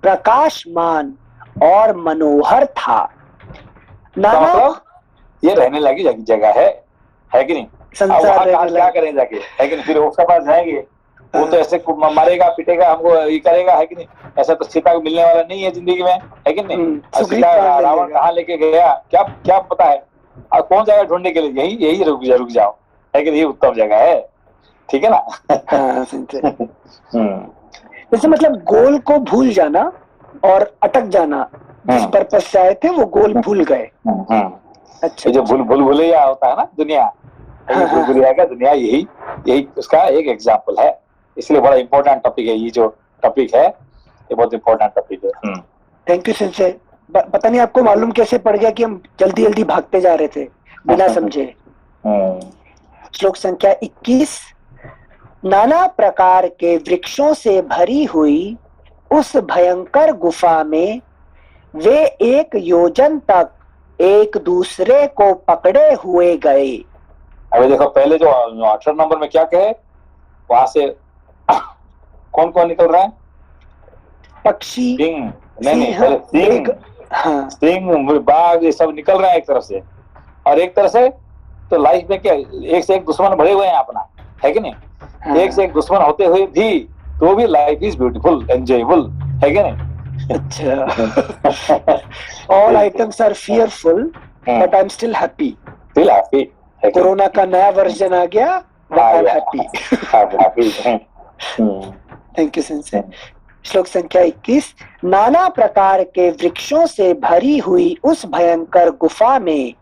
Speaker 1: प्रकाशमान और मनोहर था। नाना
Speaker 2: मतलब ये रहने लगी जगह है कि नहीं?
Speaker 1: संसार
Speaker 2: क्या करें जाके, है कि नहीं? फिर उसके पास जाएंगे, वो तो ऐसे मारेगा पीटेगा हमको, ये करेगा, है कि नहीं? ऐसा तो सीता को मिलने वाला नहीं है जिंदगी में, है कि नहीं? सीता रावण कहाँ लेके गया, क्या पता है, और कौन जाएगा ढूंढने के लिए? यही रुक जाओ, है कि नहीं? ये उत्तम जगह है, ठीक है ना?
Speaker 1: हाँ संजय। जैसे मतलब गोल को भूल जाना और अटक जाना, जिस पर्पस से आए थे वो गोल भूल गए। अच्छा,
Speaker 2: जो भूलिया होता है ना दुनिया, भूलिया का दुनिया, यही उसका एक एग्जाम्पल है। इसलिए बड़ा इंपॉर्टेंट टॉपिक है ये, जो टॉपिक है ये बहुत इंपॉर्टेंट टॉपिक है।
Speaker 1: Thank you Sanjay. पता नहीं आपको मालूम कैसे पड़ गया कि हम जल्दी जल्दी भागते जा रहे थे बिना समझे। श्लोक संख्या 21। नाना प्रकार के वृक्षों से भरी हुई उस भयंकर गुफा में वे 1 योजन तक एक दूसरे को पकड़े हुए गए।
Speaker 2: अभी देखो, पहले जो 18 नंबर में क्या कहे, वहां से कौन कौन निकल रहा है? पक्षी, नहीं सिंह, हाँ, सिंह, बाघ, ये सब निकल रहा है एक तरफ से, और एक तरफ से तो लाइफ में क्या, एक से एक दुश्मन भरे हुए हैं अपना, है कि नहीं? हाँ। एक से एक दुश्मन होते हुए भी तो भी लाइफ इज ब्यूटीफुल, एंजॉयबल, है कि नहीं?
Speaker 1: अच्छा, all items are fearful but I am still happy. Corona का नया वर्जन आ गया, I am happy. Thank you Sanjay. श्लोक संख्या 21। नाना प्रकार के वृक्षों से भरी हुई उस भयंकर गुफा में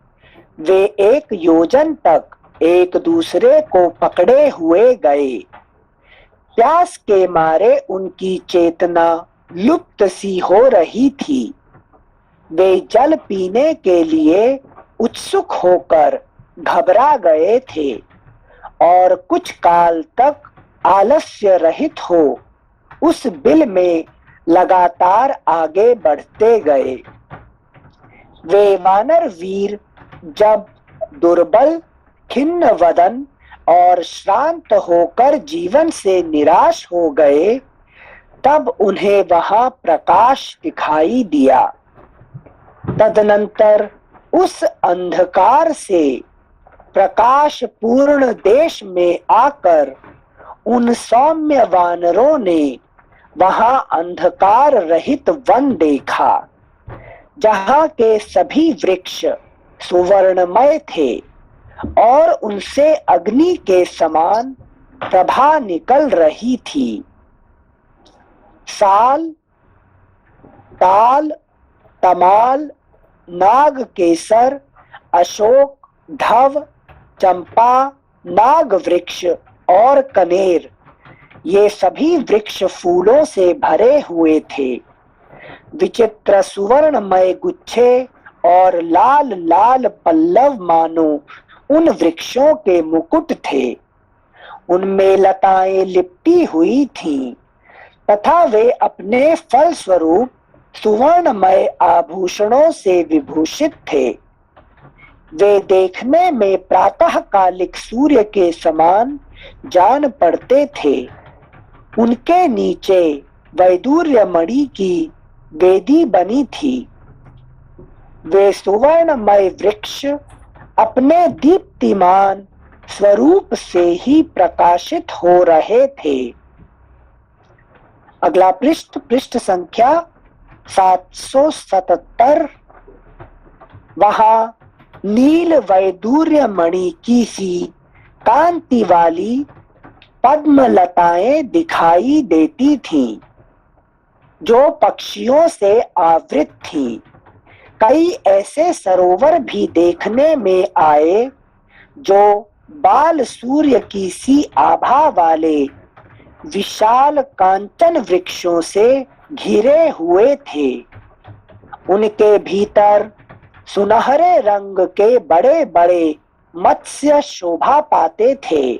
Speaker 1: वे 1 योजन तक एक दूसरे को पकड़े हुए गए। प्यास के मारे उनकी चेतना लुप्त सी हो रही थी। वे जल पीने के लिए उत्सुक होकर घबरा गए थे और कुछ काल तक आलस्य रहित हो उस बिल में लगातार आगे बढ़ते गए। वे वानर वीर जब दुर्बल, खिन्न वदन और श्रांत होकर जीवन से निराश हो गए, तब उन्हें वहां प्रकाश दिखाई दिया। तदनंतर उस अंधकार से प्रकाश पूर्ण देश में आकर उन सौम्य वानरों ने वहां अंधकार रहित वन देखा, जहां के सभी वृक्ष सुवर्णमय थे और उनसे अग्नि के समान प्रभा निकल रही थी। साल, ताल, तमाल, नाग केसर, अशोक, धव, चंपा, नाग वृक्ष और कनेर, ये सभी वृक्ष फूलों से भरे हुए थे। विचित्र सुवर्णमय गुच्छे और लाल लाल पल्लव मानो उन वृक्षों के मुकुट थे। उनमें लताएं लिपटी हुई थीं तथा वे अपने फल स्वरूप सुवर्णमय आभूषणों से विभूषित थे। वे देखने में प्रातःकालिक सूर्य के समान जान पड़ते थे। उनके नीचे वैदूर्य मणि की वेदी बनी थी। वे सुवर्णमय वृक्ष अपने दीप्तिमान स्वरूप से ही प्रकाशित हो रहे थे। अगला पृष्ठ, पृष्ठ संख्या 777। वहां नील वैदूर्य मणि की सी कांति वाली पद्मलताएं दिखाई देती थीं, जो पक्षियों से आवृत थीं। कई ऐसे सरोवर भी देखने में आए जो बाल सूर्य की सी आभा वाले विशाल कांचन वृक्षों से घिरे हुए थे। उनके भीतर सुनहरे रंग के बड़े बड़े मत्स्य शोभा पाते थे।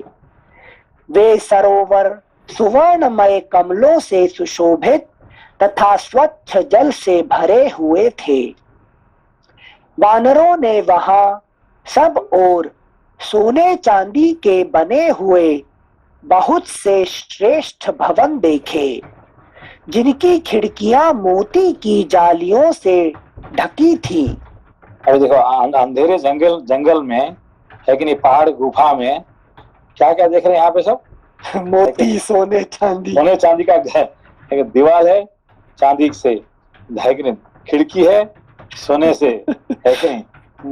Speaker 1: वे सरोवर सुवर्णमय कमलों से सुशोभित तथा स्वच्छ जल से भरे हुए थे। वानरों ने वहां सब ओर सोने चांदी के बने हुए बहुत से श्रेष्ठ भवन देखे, जिनकी खिड़कियां मोती की जालियों से ढकी थी।
Speaker 2: अरे देखो, अंधेरे जंगल में है कि नहीं, पहाड़ गुफा में क्या क्या देख रहे हैं यहाँ पे सब?
Speaker 1: मोती, सोने चांदी
Speaker 2: का घर, दीवार है चांदी से, है कि नहीं, खिड़की है सोने से, है कि नहीं,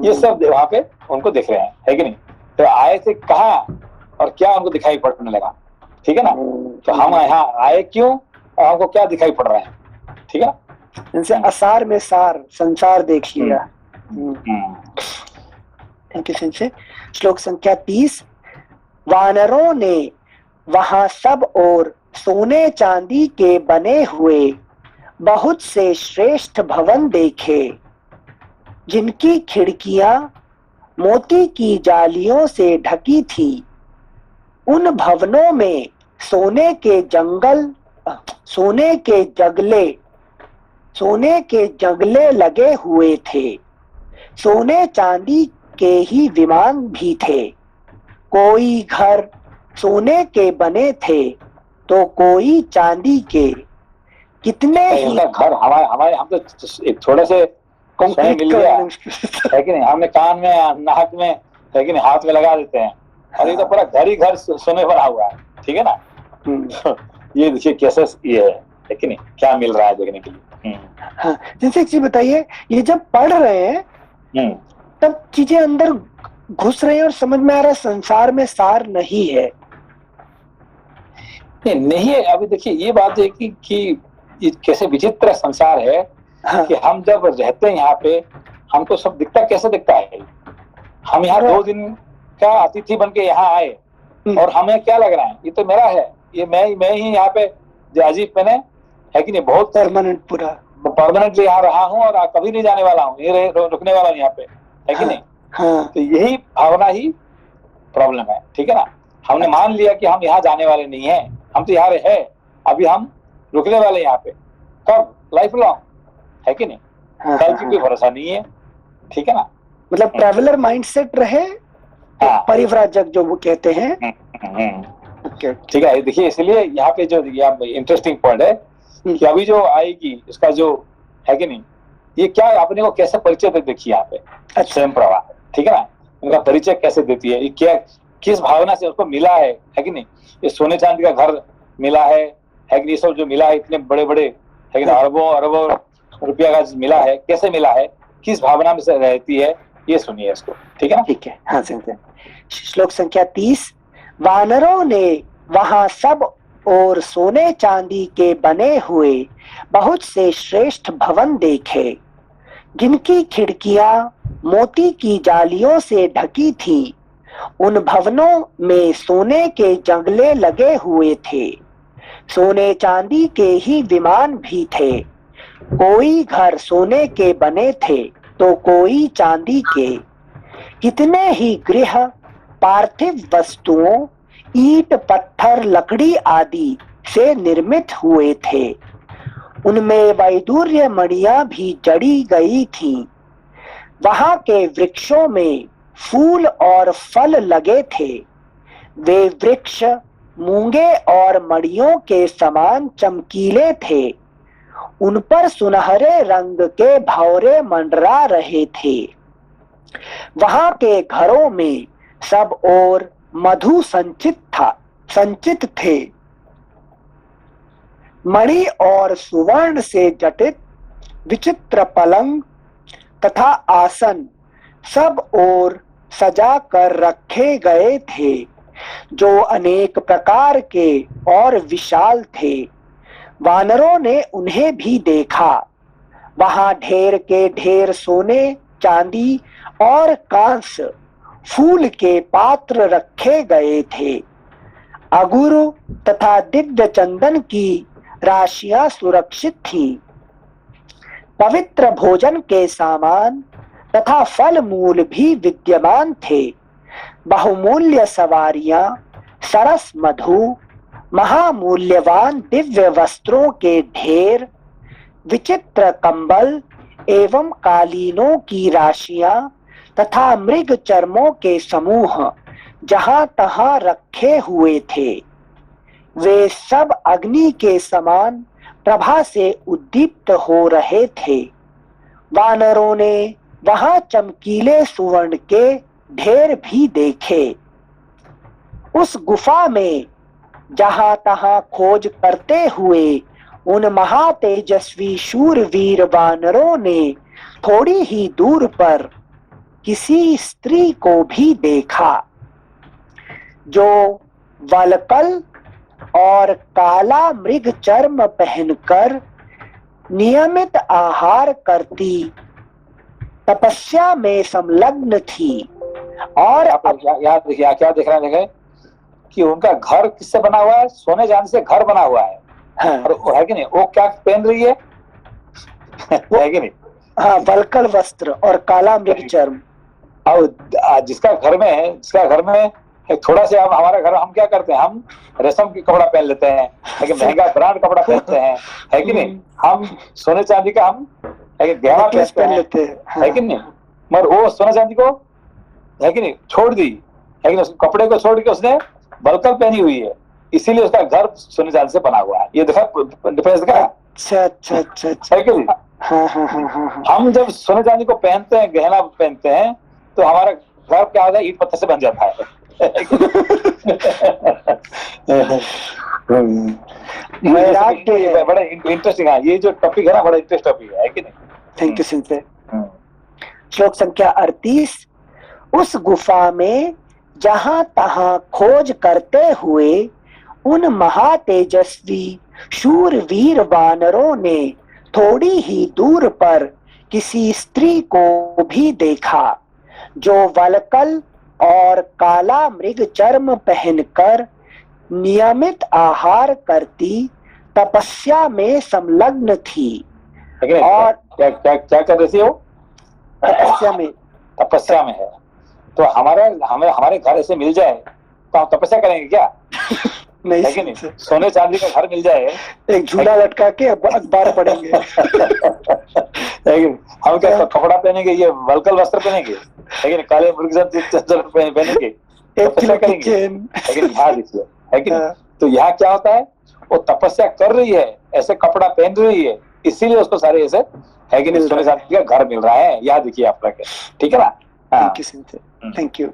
Speaker 2: ये सब वहां पे उनको दिख रहे हैं, है कि नहीं। तो आए थे कहाँ और क्या उनको दिखाई पड़ने लगा, ठीक है ना। तो हम यहाँ आए क्यों और हमको क्या दिखाई पड़ रहा है, ठीक है।
Speaker 1: इनसे असार में सार संसार देख लिया। थैंक यू सिंसे। श्लोक संख्या 30। वानरों ने वहां सब ओर सोने चांदी के बने हुए बहुत से श्रेष्ठ भवन देखे, जिनकी खिड़कियां मोती की जालियों से ढकी थी। उन भवनों में सोने के जगले लगे हुए थे। सोने चांदी के ही विमान भी थे। कोई घर सोने के बने थे तो कोई चांदी के। कितने ही
Speaker 2: घर हमारे हम तो एक थोड़े से सोने मिल गया, है कि नहीं, हमने कान में, नाक में, है कि नहीं, हाथ में लगा देते हैं, और ये तो पूरा घर ही घर सोने भरा हुआ है, ठीक है ना। ये देखिए कैसे ये है कि नहीं, क्या मिल रहा है देखने के लिए।
Speaker 1: हाँ, जैसे एक चीज बताइए, ये जब पढ़ रहे हैं तब चीजें अंदर घुस रही है और समझ में आ रहा है संसार में सार नहीं है।
Speaker 2: नहीं है। अभी देखिए ये बात है कि ये कैसे विचित्र संसार है।
Speaker 1: हाँ।
Speaker 2: कि हम जब रहते हैं यहाँ पे, हमको सब दिखता कैसे दिखता है। हम यहाँ 2 दिन का अतिथि बन के यहाँ आए और हमें क्या लग रहा है, ये तो मेरा है, ये मैं ही यहाँ पे अजीब मैंने, है कि नहीं, बहुत परमानेंटली यहाँ रहा हूँ और कभी नहीं जाने वाला हूँ, ये रुकने वाला हूँ यहाँ पे, है कि नहीं।
Speaker 1: हाँ।
Speaker 2: तो यही भावना ही प्रॉब्लम है, ठीक है ना। हमने मान लिया कि हम यहाँ जाने वाले नहीं है, हम तो यहाँ है, अभी हम रुकने वाले यहाँ पे, कब, लाइफ लॉन्ग, है कि नहीं। कल की कोई भरोसा नहीं है, ठीक है ना।
Speaker 1: मतलब ट्रैवलर माइंडसेट रहे
Speaker 2: हाँ।
Speaker 1: परिव्राजक जो वो कहते हैं। ओके,
Speaker 2: ठीक है, देखिए इसलिए यहाँ पे जो इंटरेस्टिंग पॉइंट है कि अभी जो आएगी इसका जो है कि नहीं, ये क्या अपने को कैसे परिचय दे, देखिए यहाँ पे
Speaker 1: अच्छा।
Speaker 2: स्वयं प्रभा, ठीक है ना, उनका परिचय कैसे देती है, ये क्या किस भावना से उसको मिला है कि नहीं, ये सोने चांदी का घर मिला है कि नहीं, सब जो मिला है इतने बड़े बड़े है कि नहीं, अरबों अरबों रुपया का मिला है, कैसे मिला है, किस भावना में से रहती है, ये सुनिए इसको, ठीक है ना।
Speaker 1: ठीक है, हाँ सुनते। श्लोक संख्या 30। वानरों ने वहां सब और सोने चांदी के बने हुए बहुत से श्रेष्ठ भवन देखे, जिनकी खिड़कियां मोती की जालियों से ढकी थी। उन भवनों में सोने के जंगले लगे हुए थे, सोने चांदी के ही विमान भी थे। कोई घर सोने के बने थे तो कोई चांदी के। कितने ही गृह पार्थिव वस्तुओं, ईंट पत्थर लकड़ी आदि से निर्मित हुए थे। उनमें वैदूर्य मणियां भी जड़ी गई थीं। वहां के वृक्षों में फूल और फल लगे थे। वे वृक्ष मूंगे और मणियों के समान चमकीले थे। उन पर सुनहरे रंग के भौरे मंडरा रहे थे। वहां के घरों में सब ओर मधु संचित थे। मणि और सुवर्ण से जटित विचित्र पलंग तथा आसन सब ओर सजा कर रखे गए थे, जो अनेक प्रकार के और विशाल थे। वानरों ने उन्हें भी देखा। वहां ढेर के ढेर सोने चांदी और कांस्य फूल के पात्र रखे गए थे। अगुरु तथा दिव्य चंदन की राशियां सुरक्षित थी। पवित्र भोजन के सामान तथा फल मूल भी विद्यमान थे। बहुमूल्य सवारियां, सरस मधु, महामूल्यवान दिव्य वस्त्रों के ढेर, विचित्र कंबल एवं कालीनों की राशियां तथा मृग चर्मों के समूह जहां तहां रखे हुए थे। वे सब अग्नि के समान प्रभा से उद्दीप्त हो रहे थे। वानरों ने वहां चमकीले सुवर्ण के ढेर भी देखे। उस गुफा में जहां तहां खोज करते हुए उन महातेजस्वी शूरवीर वानरों ने थोड़ी ही दूर पर किसी स्त्री को भी देखा, जो वलकल और काला मृग चर्म पहनकर नियमित आहार करती तपस्या में संलग्न थी। और
Speaker 2: यहाँ देखिए क्या देख रहे हैं कि उनका घर किससे बना हुआ है, सोने चांदी से घर बना हुआ है।
Speaker 1: हाँ,
Speaker 2: और है कि नहीं, वो क्या पहन रही है है कि नहीं,
Speaker 1: हाँ, वलकल वस्त्र और काला मृग चर्म।
Speaker 2: और जिसका घर में थोड़ा से हमारा घर, हम क्या करते हैं, हम रेशम की कपड़ा पहन लेते हैं, लेकिन महंगा ब्रांड कपड़ा पहनते हैं, है कि नहीं, हम सोने चांदी का हम गहना पहनते हैं, है कि नहीं, मगर वो सोने चांदी को है कि नहीं छोड़ दी, है कि नहीं, कपड़े को छोड़ के उसने बलकल पहनी हुई है, इसीलिए उसका घर सोने चांदी से बना हुआ है। ये देखा डिफरेंस देखा।
Speaker 1: अच्छा,
Speaker 2: है कि नहीं।
Speaker 1: हाँ।
Speaker 2: हम जब सोने चांदी को पहनते हैं, गहना पहनते हैं, तो हमारा घर क्या होता है, ईंट पत्थर से बन जाता है। बड़ा इंटरेस्टिंग है ये जो टॉपिक है ना, बड़ा इंटरेस्ट टॉपिक है कि नहीं।
Speaker 1: थैंक यू सिंसे। श्लोक संख्या 38। उस गुफा में जहां तहां खोज करते हुए उन महातेजस्वी शूरवीर वानरों ने थोड़ी ही दूर पर किसी स्त्री को भी देखा, जो वलकल और काला मृग चर्म पहनकर नियमित आहार करती तपस्या में संलग्न थी।
Speaker 2: और क्या कर रही थी वो?
Speaker 1: तपस्या में
Speaker 2: है। तो हमारे घर ऐसे मिल जाए तो हम तपस्या करेंगे क्या?
Speaker 1: नहीं,
Speaker 2: नहीं, सोने चांदी का घर मिल जाए,
Speaker 1: एक झूला लटका के अखबार पढ़ेंगे।
Speaker 2: लेकिन हम क्या कपड़ा पहनेंगे, ये वल्कल वस्त्र पहनेंगे, लेकिन काले मुर्ग पहनेंगे,
Speaker 1: एक किलो
Speaker 2: तपस्या
Speaker 1: की
Speaker 2: करेंगे।
Speaker 1: चेन।
Speaker 2: लेकिन यहाँ देखिए, है कि नहीं?
Speaker 1: हाँ।
Speaker 2: तो यहाँ क्या होता है, वो तपस्या कर रही है, ऐसे कपड़ा पहन रही है, इसीलिए उसको सारे ऐसे, है कि नहीं,
Speaker 1: मिल
Speaker 2: सोने
Speaker 1: रहा है।
Speaker 2: चांदी का घर मिल रहा है। यहाँ देखिए आप रखे, ठीक है ना? हाँ।
Speaker 1: थैंक यू सिंसे, थैंक यू।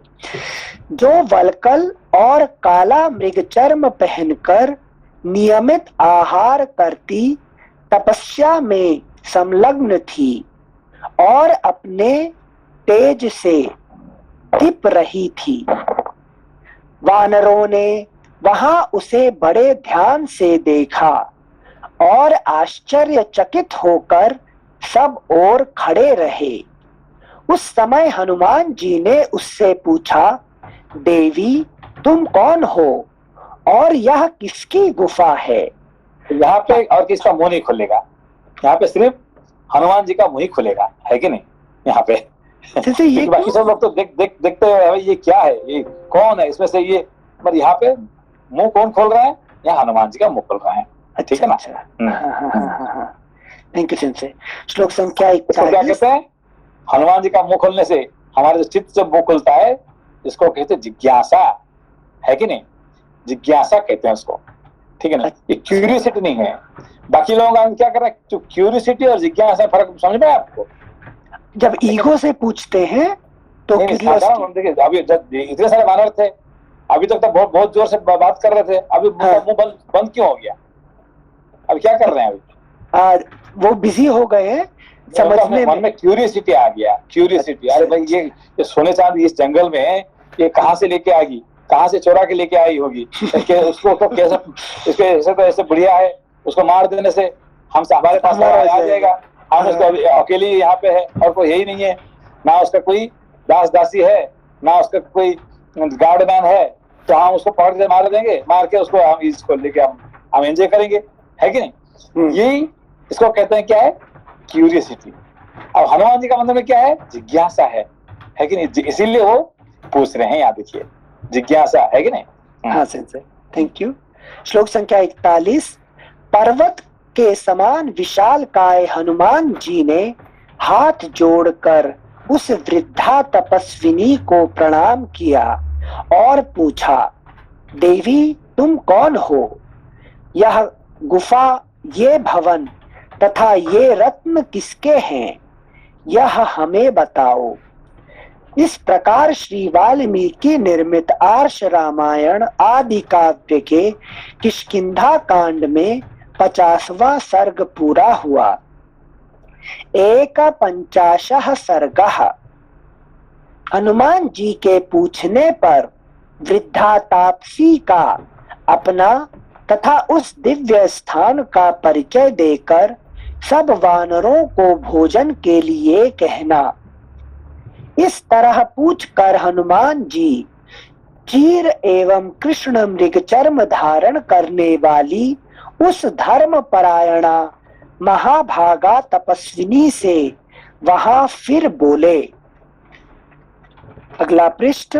Speaker 1: जो वल्कल और काला मृगचर्म पहनकर नियमित आहार करती, तपस्या में संलग्न थी और अपने तेज से दीप रही थी। वानरों ने वहां उसे बड़े ध्यान से देखा और आश्चर्यचकित होकर सब ओर खड़े रहे। उस समय हनुमान जी ने उससे पूछा, देवी तुम कौन हो और यह किसकी गुफा है?
Speaker 2: यहाँ पे और किसका मुंह नहीं खुलेगा, यहाँ पे सिर्फ हनुमान जी का मुंह ही खुलेगा, है कि नहीं? यहाँ पे
Speaker 1: जैसे ये
Speaker 2: बाकी सब लोग तो देखते हैं ये क्या है, ये कौन है इसमें से, ये पर यहाँ पे मुंह कौन खोल रहा है? यहाँ हनुमान जी का मुंह खोल रहा है, ठीक है ना?
Speaker 1: थैंक यू सिंसे। श्लोक संख्या
Speaker 2: इसको क्या
Speaker 1: 41।
Speaker 2: कहते हैं? हनुमान जी का मुंह खोलने से हमारे जो चित्त जब मुंह खुलता है, इसको कहते हैं जिज्ञासा, है कि नहीं? जिज्ञासा कहते हैं उसको, ठीक है ना? ये क्यूरियोसिटी नहीं है। बाकी लोगों का क्या कर रहा है, जो क्यूरियोसिटी और जिज्ञासा फर्क समझ में आपको?
Speaker 1: जब ईगो से पूछते हैं तो
Speaker 2: क्यूरियोसिटी, देखिए अभी जब इतने सारे मानव थे, अभी तक तो बहुत बहुत जोर से बात कर रहे थे, अभी मुंह बंद क्यों हो गया? अब क्या कर रहे हैं? अभी
Speaker 1: वो बिजी हो गए हैं समझने
Speaker 2: मन में क्यूरियोसिटी आ गया, क्यूरियोसिटी। अरे भाई ये सोने चांदी इस जंगल में ये कहाँ से लेके आएगी, कहाँ से चोरा के लेके आई होगी, उसको तो कैसे, इसके ऐसे तो ऐसे बढ़िया है, उसको मार देने से हमसे हमारे पास आ जाएगा, हम उसको अकेले यहाँ पे है और कोई यही नहीं है, ना उसका कोई दास दासी है, ना उसका कोई गार्डमैन है, तो हम उसको पकड़ के मार देंगे, मार के उसको हम इसको लेके हम एंजॉय करेंगे, है कि नहीं? यही इसको कहते हैं क्या है, क्यूरियोसिटी। अब हनुमान जी का मतलब में क्या है, जिज्ञासा है कि नहीं? इसीलिए वो पूछ रहे हैं, यहाँ देखिए जिज्ञासा, है कि नहीं?
Speaker 1: हाँ सर, थैंक यू। श्लोक संख्या 41। पर्वत के समान विशाल काय हनुमान जी ने हाथ जोड़कर उस वृद्धा तपस्विनी को प्रणाम किया और पूछा, देवी तुम कौन हो? यह गुफा, ये भवन तथा ये रत्न किसके हैं, यह हमें बताओ। इस प्रकार श्री वाल्मीकि निर्मित आर्ष रामायण आदि काव्य के किष्किंधा कांड में 50वां सर्ग पूरा हुआ। 51 सर्गः। हनुमान जी के पूछने पर वृद्धा तापसी का अपना तथा उस दिव्य स्थान का परिचय देकर सब वानरों को भोजन के लिए कहना। इस तरह पूछकर हनुमान जी चीर एवं कृष्ण मृगचर्म धारण करने वाली उस धर्म परायणा महाभागा तपस्विनी से वहां फिर बोले। अगला पृष्ठ,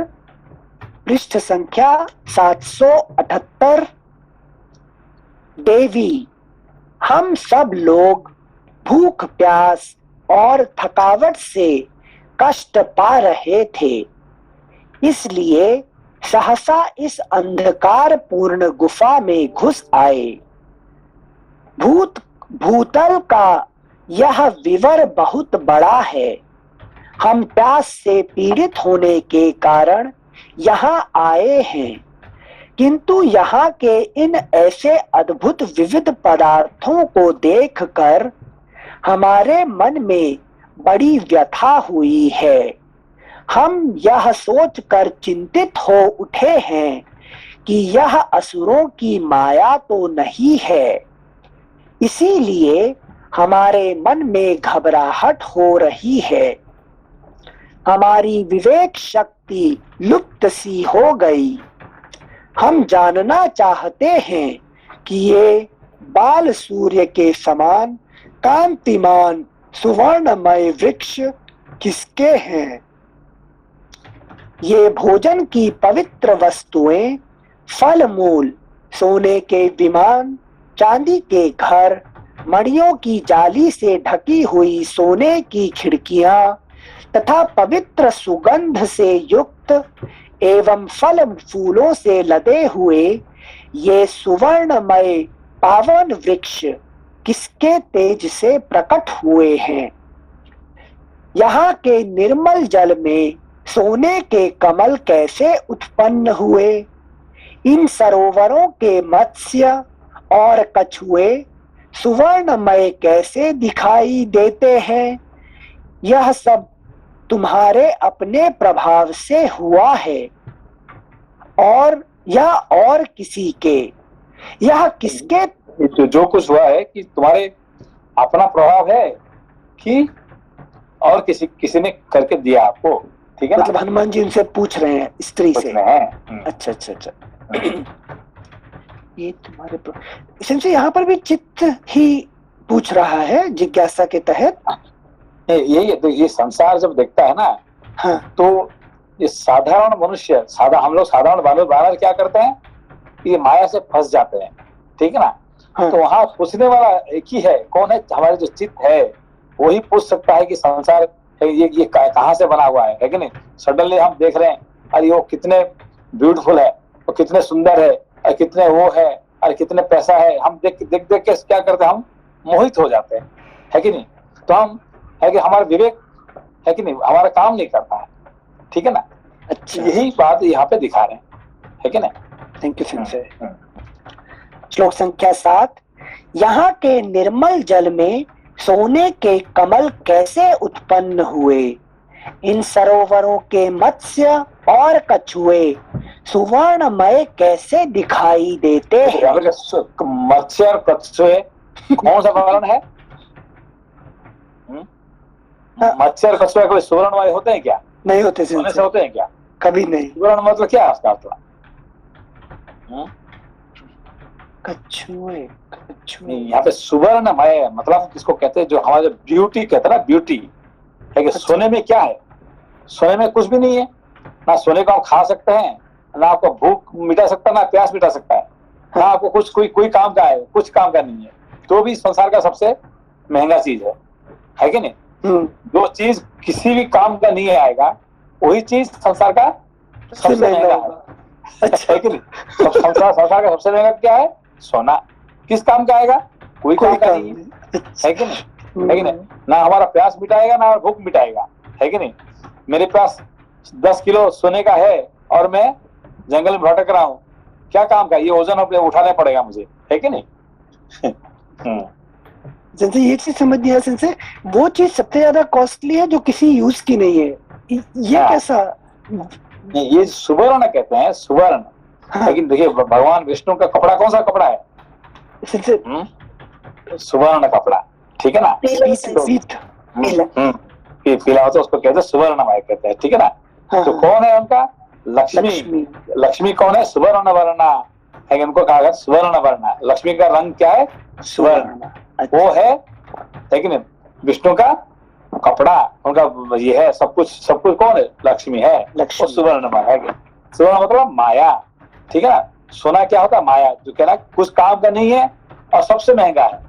Speaker 1: पृष्ठ संख्या 778। देवी, हम सब लोग भूख प्यास और थकावट से कष्ट पा रहे थे, इसलिए सहसा इस अंधकार पूर्ण गुफा में घुस आए। भूतल का यह विवर बहुत बड़ा है। हम प्यास से पीड़ित होने के कारण यहाँ आए हैं, किंतु यहाँ के इन ऐसे अद्भुत विविध पदार्थों को देखकर हमारे मन में बड़ी व्यथा हुई है। हम यह सोचकर चिंतित हो उठे हैं कि यह असुरों की माया तो नहीं है, इसीलिए हमारे मन में घबराहट हो रही है। हमारी विवेक शक्ति लुप्त सी हो गई। हम जानना चाहते हैं कि ये बाल सूर्य के समान कांतिमान सुवर्णमय वृक्ष किसके हैं? ये भोजन की पवित्र वस्तुएं, फल मूल, सोने के विमान, चांदी के घर, मणियों की जाली से ढकी हुई सोने की खिड़कियां तथा पवित्र सुगंध से युक्त एवं फल फूलों से लदे हुए ये सुवर्णमय पावन वृक्ष किसके तेज से प्रकट हुए हैं? यहाँ के निर्मल जल में सोने के कमल कैसे उत्पन्न हुए? इन सरोवरों के मत्स्य और कछुए सुवर्णमय कैसे दिखाई देते हैं? यह सब तुम्हारे अपने प्रभाव से हुआ है और यह और किसी के, यह किसके?
Speaker 2: जो कुछ हुआ है कि तुम्हारे अपना प्रभाव है कि और किसी ने करके दिया आपको, ठीक है ना?
Speaker 1: मतलब हनुमान जी उनसे पूछ रहे हैं स्त्री से। अच्छा अच्छा अच्छा। ये तुम्हारे से यहाँ पर भी चित्त ही पूछ रहा है जिज्ञासा के तहत।
Speaker 2: ये संसार जब देखता है ना,
Speaker 1: हाँ,
Speaker 2: तो ये साधारण मनुष्य, हम लोग साधारण बानर क्या करते हैं? ये माया से फंस जाते हैं, ठीक है ना?
Speaker 1: हाँ।
Speaker 2: तो वहां पूछने वाला एक ही है, कौन है? हमारे जो चित्त है वही पूछ सकता है कि संसार ये कहाँ से बना हुआ है कि नहीं? सडनली हम देख रहे हैं, अरे वो कितने ब्यूटीफुल है, वो कितने सुंदर है, और कितने वो है, और कितने पैसा है। हम देख देख के क्या करते हैं? हम मोहित हो जाते हैं, है कि नहीं? तो हम है कि हमारा विवेक है कि नहीं, हमारा काम नहीं करता है, ठीक है ना?
Speaker 1: अच्छा,
Speaker 2: यही बात यहाँ पे दिखा रहे हैं, है कि नहीं?
Speaker 1: थैंक यू सिंसे। श्लोक संख्या 7। यहाँ के निर्मल जल में सोने के कमल कैसे उत्पन्न हुए? इन सरोवरों के मत्स्य और कछुए सुवर्णमय कैसे दिखाई देते हैं?
Speaker 2: मत्स्य और कछुए कौन सा वर्ण है? मत्स्य और कछुए कोई सुवर्णमय होते हैं क्या?
Speaker 1: नहीं होते,
Speaker 2: सोने से होते हैं क्या?
Speaker 1: कभी नहीं।
Speaker 2: सुवर्ण मतलब क्या है उसका अर्थ?
Speaker 1: कछुए
Speaker 2: यहाँ पे सुवर्णमय मतलब किसको कहते हैं? जो हमारे ब्यूटी कहते हैं ना, ब्यूटी है कि सोने में क्या है? सोने में कुछ भी नहीं है ना। सोने को हम खा सकते हैं, ना आपको भूख मिटा सकता, ना प्यास मिटा सकता है, ना आपको कुछ कोई काम का है, कुछ काम का नहीं है। तो भी संसार का सबसे महंगा चीज है कि नहीं? जो चीज किसी भी काम का नहीं आएगा, वही चीज संसार का सबसे महंगा है। अच्छा, है कि नहीं? संसार का सबसे महंगा क्या है? सोना। किस काम का आएगा? कोई काम का नहीं है कि नहीं? है कि नहीं? ना हमारा प्यास मिटाएगा, ना भूख मिटाएगा, है कि नहीं? मेरे पास 10 किलो सोने का है और मैं जंगल में भटक रहा हूँ, क्या काम का? ये वजन अपने उठाना पड़ेगा मुझे, है कि नहीं?
Speaker 1: जैसे ये चीज समझ दिया सिंसे, वो चीज सबसे ज्यादा कॉस्टली है जो किसी यूज की नहीं है। ये कैसा?
Speaker 2: ये सुवर्ण कहते हैं, सुवर्ण। लेकिन देखिए, भगवान विष्णु का कपड़ा कौन सा कपड़ा है? सुवर्ण कपड़ा, ठीक है ना? पीला होता है, उसको कहते हैं सुवर्णमय कहते हैं, ठीक है ना? तो कौन है उनका? लक्ष्मी। लक्ष्मी कौन है? सुवर्ण वर्णा है, उनको कहा गया सुवर्ण वर्णा। लक्ष्मी का रंग क्या है? सुवर्ण। वो है कि नहीं? विष्णु का कपड़ा, उनका ये है, सब कुछ कौन है? लक्ष्मी है। वो सुवर्णमय है। सुवर्ण मतलब माया, ठीक है ना? सोना क्या होता है? माया। जो कहना कुछ काम का नहीं है और सबसे महंगा है,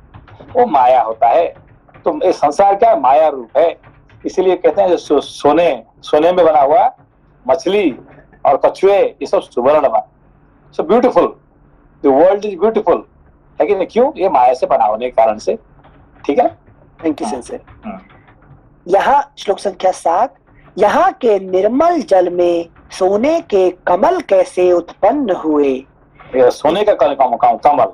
Speaker 2: वो माया होता है। तो ये संसार क्या है? माया रूप है। इसीलिए कहते हैं जो सोने में बना हुआ मछली और कछुए, ये सब सुवर्णमय, so beautiful. The world is beautiful, है कि नहीं? क्यों? ये माया से बना होने के कारण से, ठीक है?
Speaker 1: Thank you sensei. यहाँ श्लोक संख्या 7। यहाँ के निर्मल जल में सोने के कमल कैसे उत्पन्न हुए?
Speaker 2: सोने का कमल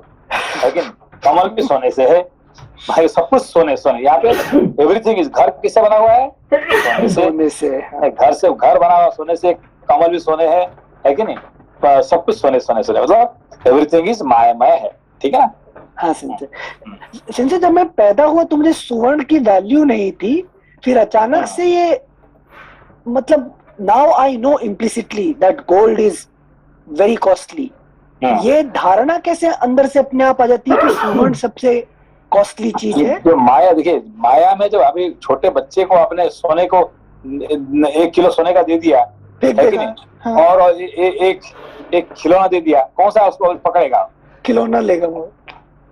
Speaker 2: है कि कमल भी सोने से है भाई। सब कुछ सोने। यहाँ पे एवरीथिंग इज। घर किससे बना हुआ है? सोने से। घर बना हुआ सोने से, कमल भी सोने है कि नहीं? सब कुछ सोने मतलब एवरीथिंग इज मायामय है, ठीक है ना?
Speaker 1: हाँ संजय, जब मैं पैदा हुआ तो मुझे सुवर्ण की वैल्यू नहीं थी, फिर अचानक से ये मतलब now I know implicitly that gold is very costly. ये धारणा कैसे अंदर से अपने आप आ जाती है कि सुवर्ण सबसे कॉस्टली चीज है?
Speaker 2: जो माया, देखिए माया में जो अभी छोटे बच्चे को आपने सोने को 1 किलो सोने का दे दिया, है कि नहीं?
Speaker 1: हाँ।
Speaker 2: और एक खिलौना दे दिया, कौन सा उसको पकड़ेगा?
Speaker 1: खिलौना लेगा वो।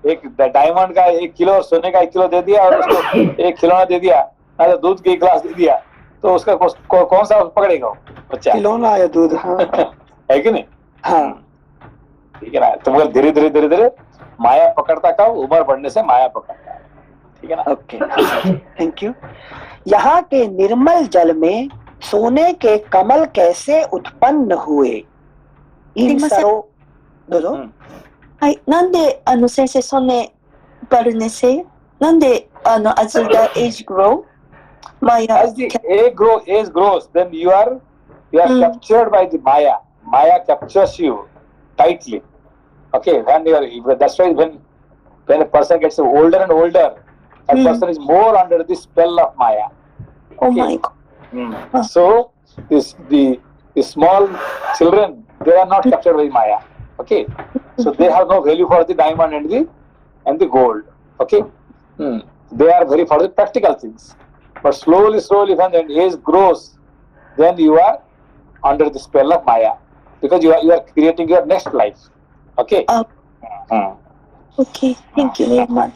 Speaker 2: एक डायमंड का 1 किलो और सोने का 1 किलो दे दिया और उसको एक खिलौना दे दिया, तो दूध की 1 गिलास दे दिया, तो उसका कौन सा पकड़ेगा वो बच्चा?
Speaker 1: खिलौना या दूध। हाँ
Speaker 2: है कि नहीं?
Speaker 1: हाँ
Speaker 2: ठीक है ना। तो मगर धीरे धीरे धीरे धीरे माया पकड़ता कब? उम्र बढ़ने से माया पकड़ता है। ठीक है ना।
Speaker 1: Okay, thank you. यहाँ के निर्मल जल में सोने के कमल कैसे उत्पन्न हुए? इन
Speaker 4: निर्मल से-
Speaker 1: सरो बोलो।
Speaker 4: はい、なんで先生ソネバルネセなんでas the age grow Maya
Speaker 2: As the age grows, then you are captured by the Maya. Maya captures you tightly. Okay, that's why when a person gets older and older, that person is more under the spell of Maya.
Speaker 4: oh my god
Speaker 2: So the small children, they are not captured by Maya. Okay, so they have no value for the diamond and the gold. Okay, they are very for the practical things. But slowly, when the age grows, then you are under the spell of Maya, because you are creating your next life. Okay.
Speaker 4: okay thank you very much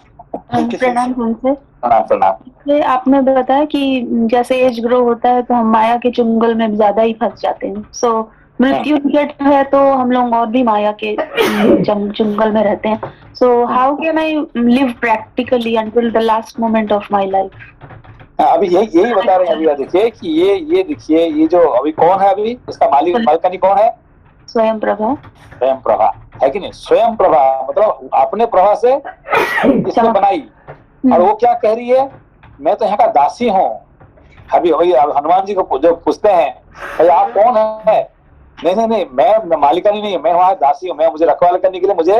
Speaker 3: प्रणाम तुमसे।
Speaker 2: प्रणाम।
Speaker 3: ये आपने बताया कि जैसे एज ग्रो होता है तो हम माया के चुंगल में ज्यादा ही फंस जाते हैं। सो मृत्यु निकट है तो हम लोग और भी माया के चुंगल में रहते हैं। So how can I live practically until the last moment of my life?
Speaker 2: अभी यही बता रहे हैं। अभी देखिए कि ये देखिए, ये जो अभी कौन है, अभी इसका मालिकानी कौन है?
Speaker 3: स्वयं प्रभा।
Speaker 2: स्वयं प्रभा है कि नहीं? स्वयं प्रभा मतलब अपने प्रभा से इसने बनाई। और वो क्या कह रही है? मैं तो यहाँ का दासी हूँ। अभी हनुमान जी को जो पूछते हैं, भाई आप कौन है? नहीं, मैं मालिकानी नहीं, मैं वहाँ दासी हूँ। मुझे रखवाला करने के लिए मुझे,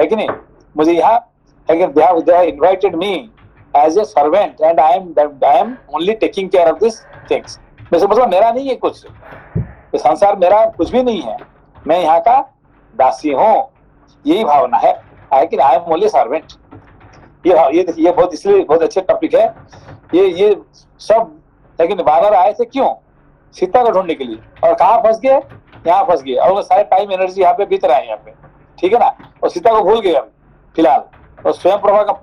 Speaker 2: है कि नहीं, मुझे यहाँ invited me as a servant and I am only taking care of this things. मतलब मेरा नहीं है कुछ, ये संसार मेरा कुछ भी नहीं है, मैं यहाँ का दासी हूँ। यही भावना है कि आई एम ओनली सर्वेंट। ये देखिए, ये बहुत इसलिए बहुत अच्छे टॉपिक है। ये सब, लेकिन वानर आए थे क्यों? सीता को ढूंढने के लिए। और कहाँ फंस गए? यहाँ फंस गए। और सारे टाइम एनर्जी यहाँ पे बीत रहा है यहाँ पे। ठीक है ना। और सीता को भूल गए अभी फिलहाल, और स्वयं प्रभा का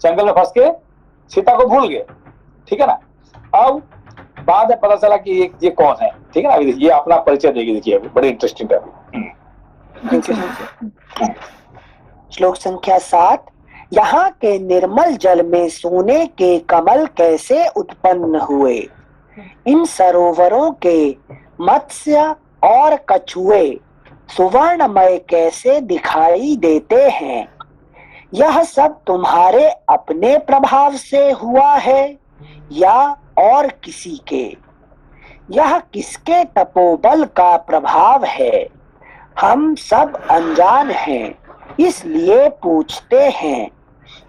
Speaker 2: जंगल में फंस के सीता को भूल गए। ठीक है ना। अब बाद में पता चला कि ये कौन है। ठीक है ना। ये अपना परिचय देगी। देखिए बड़ी इंटरेस्टिंग है।
Speaker 1: श्लोक संख्या 7। यहाँ के निर्मल जल में सोने के कमल कैसे उत्पन्न हुए? इन सरोवरों के मत्स्य और कछुए सुवर्णमय कैसे दिखाई देते हैं? यह सब तुम्हारे अपने प्रभाव से हुआ है या और किसी के? यह किसके तपोबल का प्रभाव है? हम सब अनजान हैं, इसलिए पूछते हैं।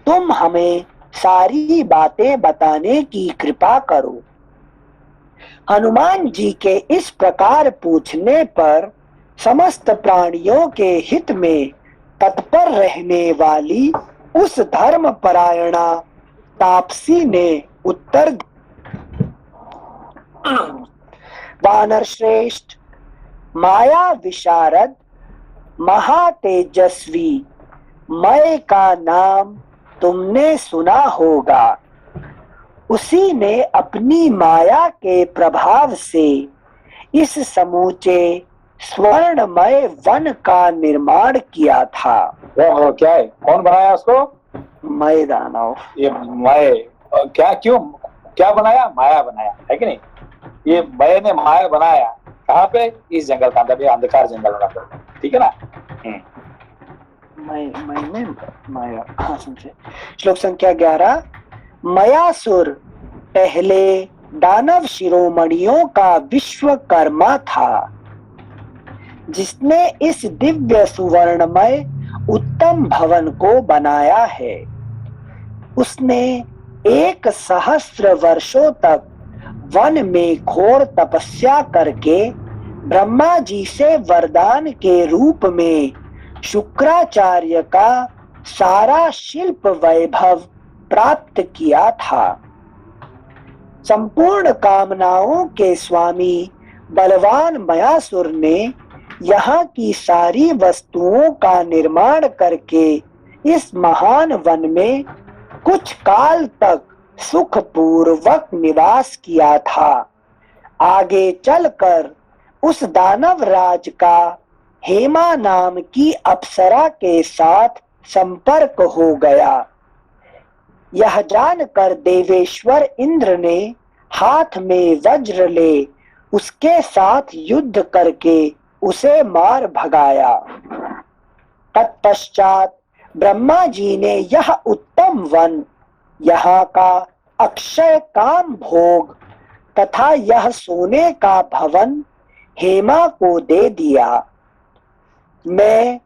Speaker 1: तुम हमें सारी बातें बताने की कृपा करो। हनुमान जी के इस प्रकार पूछने पर समस्त प्राणियों के हित में तत्पर रहने वाली उस धर्म परायणा तापसी ने उत्तर वानर श्रेष्ठ, माया विशारद महातेजस्वी मय का नाम तुमने सुना होगा। उसी ने अपनी माया के प्रभाव से इस समूचे स्वर्णमय वन का निर्माण किया था।
Speaker 2: क्या है? कौन बनाया उसको?
Speaker 1: मय दानव।
Speaker 2: ये मय क्या बनाया? माया बनाया, है कि नहीं? ये मय ने माया बनाया। कहाँ पे? इस जंगल का अंदर, अंधकार जंगल में। ठीक है ना।
Speaker 1: माया। हाँ, समझे। श्लोक संख्या 11। मयासुर पहले दानव शिरोमणियों का विश्वकर्मा था, जिसने इस दिव्य सुवर्णमय उत्तम भवन को बनाया है। उसने 1,000 वर्षों तक वन में घोर तपस्या करके ब्रह्मा जी से वरदान के रूप में शुक्राचार्य का सारा शिल्प वैभव प्राप्त किया था। संपूर्ण कामनाओं के स्वामी बलवान मयासुर ने यहाँ की सारी वस्तुओं का निर्माण करके इस महान वन में कुछ काल तक सुखपूर्वक निवास किया था। आगे चलकर उस दानव राज का हेमा नाम की अप्सरा के साथ संपर्क हो गया। यह जानकर देवेश्वर इंद्र ने हाथ में वज्र ले उसके साथ युद्ध करके उसे मार भगाया। तत्पश्चात ब्रह्मा जी ने यह उत्तम वन, यहाँ का अक्षय काम भोग तथा यह सोने का भवन हेमा को दे दिया। मैं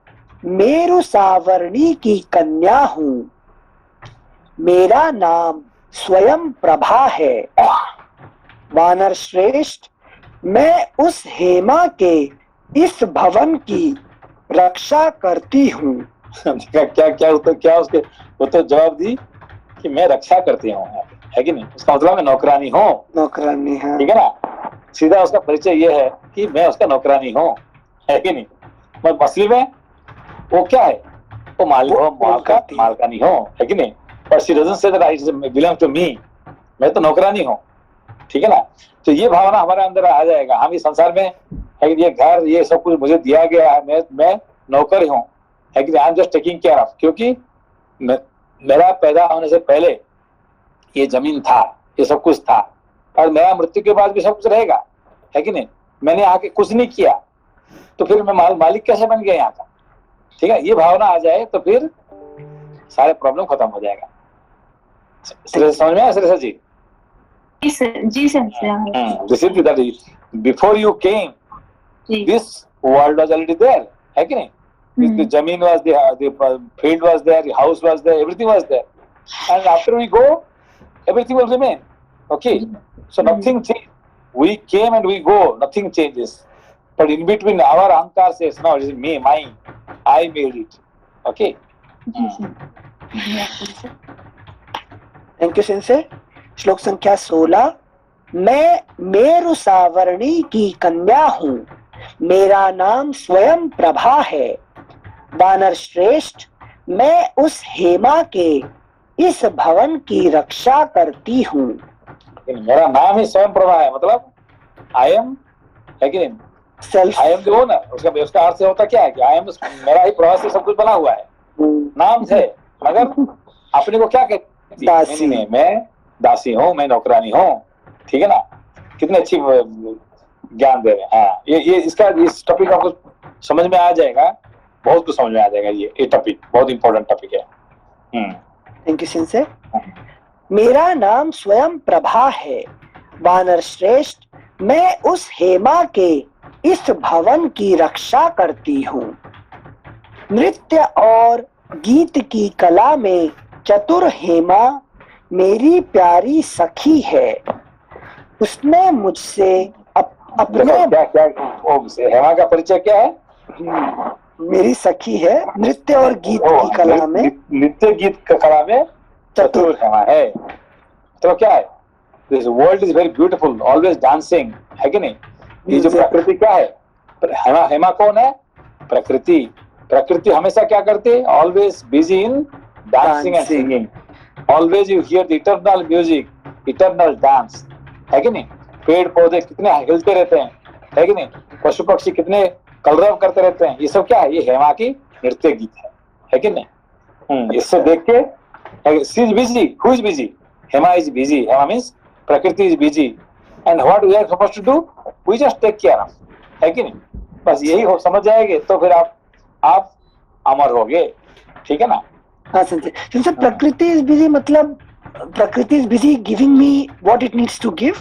Speaker 1: मेरु सावर्णी की कन्या हूँ। मेरा नाम स्वयं प्रभा है। वानर श्रेष्ठ, मैं उस हेमा के इस भवन की रक्षा करती हूँ।
Speaker 2: क्या क्या क्या उसके वो तो जवाब दी कि मैं रक्षा करती हूँ, है कि नहीं? उसका मतलब मैं नौकरानी हूँ।
Speaker 1: नौकरानी है,
Speaker 2: ठीक है ना? सीधा उसका परिचय ये है कि मैं उसका नौकरानी हूँ, है कि नहीं? मैं असली में वो क्या है? वो मालकानी हूँ, है कि नहीं? पर she doesn't say that I belong to me. मैं तो नौकरानी हूँ, ठीक है ना? तो ये भावना हमारे अंदर आ जाएगा। हम इस संसार में है कि ये घर ये सब कुछ मुझे दिया गया है, मैं नौकर हूँ, है कि I am just taking care of. क्योंकि मेरा पैदा होने से पहले ये जमीन था, ये सब कुछ था, और मेरा मृत्यु के बाद भी सब कुछ रहेगा, है कि नहीं? मैंने आके कुछ नहीं किया तो फिर मैं मालिक कैसे बन गया यहाँ का? ठीक है, ये भावना आ जाए तो फिर सारे प्रॉब्लम खत्म हो जाएगा। समझ में आया सर जी?
Speaker 3: जी sir.
Speaker 2: This is that before you came, this world was already there, है कि नहीं? The जमीन was there, the field was there, the house was there, everything was there, and after we go, everything will remain. Okay, so nothing changes. We came and we go, nothing changes. But in between, our ahankar says, no, it is me, mine, I made it. Okay.
Speaker 1: Thank you sensei. श्लोक संख्या 16। मैं मेरु सावर्णी की कन्या हूँ। मेरा नाम स्वयं प्रभा है। वानर श्रेष्ठ, मैं उस हेमा के इस भवन की रक्षा करती हूँ।
Speaker 2: मेरा नाम ही स्वयं प्रभा है, मतलब आई एम, है कि नहीं? Self, I am the owner. उसका अर्थ होता क्या है कि आई एम, मेरा ही प्रभा से सब कुछ बना हुआ है, नाम से, मगर अपने को क्या कहते? दासी। नहीं, मैं दासी हूँ, मैं नौकरानी हूँ, ठीक है ना? कितने अच्छी ज्ञान दे रहे हैं। हाँ, ये इसका इस टॉपिक आपको समझ में आ जाएगा, बहुत कुछ समझ में आ जाएगा। ये टॉपिक बहुत इंपॉर्टेंट टॉपिक है।
Speaker 1: थैंक यू सिंसे। मेरा नाम स्वयं प्रभा है। वानर श्रेष्ठ, मैं उस हेमा के इस भवन की रक्षा करती हूँ। नृत्य और गीत की कला में चतुर हेमा मेरी प्यारी सखी है। उसने मुझसे अपने
Speaker 2: हेमा का परिचय क्या है?
Speaker 1: मेरी सखी है। नृत्य और गीत की कला में,
Speaker 2: नृत्य गीत की कला में चतुर हेमा है। तो क्या है? This world is very beautiful, always dancing, है कि नहीं? ये जो प्रकृति क्या है? हेमा कौन है? प्रकृति। प्रकृति हमेशा क्या करती है? Always busy in dancing and singing. Always you here the eternal music, eternal dance, है कि नहीं? पेड़ पौधे कितने हिलते रहते हैं, है कि नहीं? पशु पक्षी कितने कलरव करते रहते हैं। ये सब क्या है? ये हेमा की नृत्य गीत है कि नहीं? इससे देख के she is busy, who is busy? Hema is busy. Hema means प्रकृति is busy, and what we are supposed to do? We just take care of, है कि नहीं? बस यही हो, समझ जाएंगे तो फिर आप अमर होगे, ठीक है ना?
Speaker 1: हाँ सर, प्रकृति इज बिजी मतलब प्रकृति is busy giving me what it needs to give,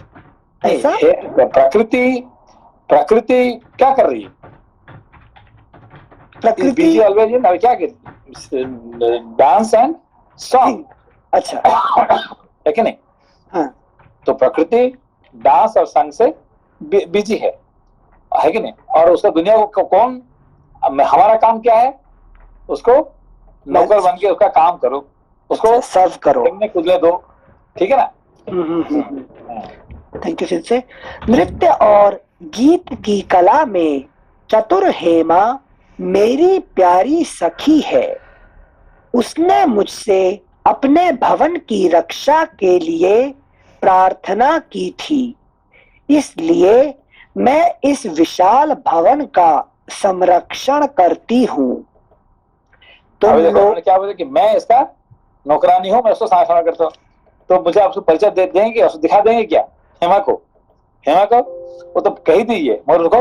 Speaker 1: ऐसा?
Speaker 2: प्रकृति क्या कर रही है?
Speaker 1: प्रकृति
Speaker 2: बिजी ऑलवेज इन क्या कर डांस एंड सॉन्ग।
Speaker 1: अच्छा,
Speaker 2: है कि नहीं?
Speaker 1: हाँ।
Speaker 2: तो प्रकृति डांस और सॉन्ग से बिजी है कि नहीं? और उसका दुनिया को कौन, हमारा काम क्या है? उसको नौकर बन के उसका काम करो, उसको
Speaker 1: सर्व करो,
Speaker 2: कुदले दो, ठीक है ना?
Speaker 1: थैंक यू सिंसे। नृत्य और गीत की कला में चतुर हेमा मेरी प्यारी सखी है। उसने मुझसे अपने भवन की रक्षा के लिए प्रार्थना की थी, इसलिए मैं इस विशाल भवन का संरक्षण करती हूँ। तुम
Speaker 2: अभी देखो
Speaker 1: लोग
Speaker 2: उन्होंने क्या बोले कि मैं इसका नौकरानी हूँ, मैं उसको संरक्षण करता हूँ। तो मुझे आपको परिचय दे देंगे, उसको दिखा देंगे क्या हेमा को? हेमा को वो तो कही थी ये, मगर उसको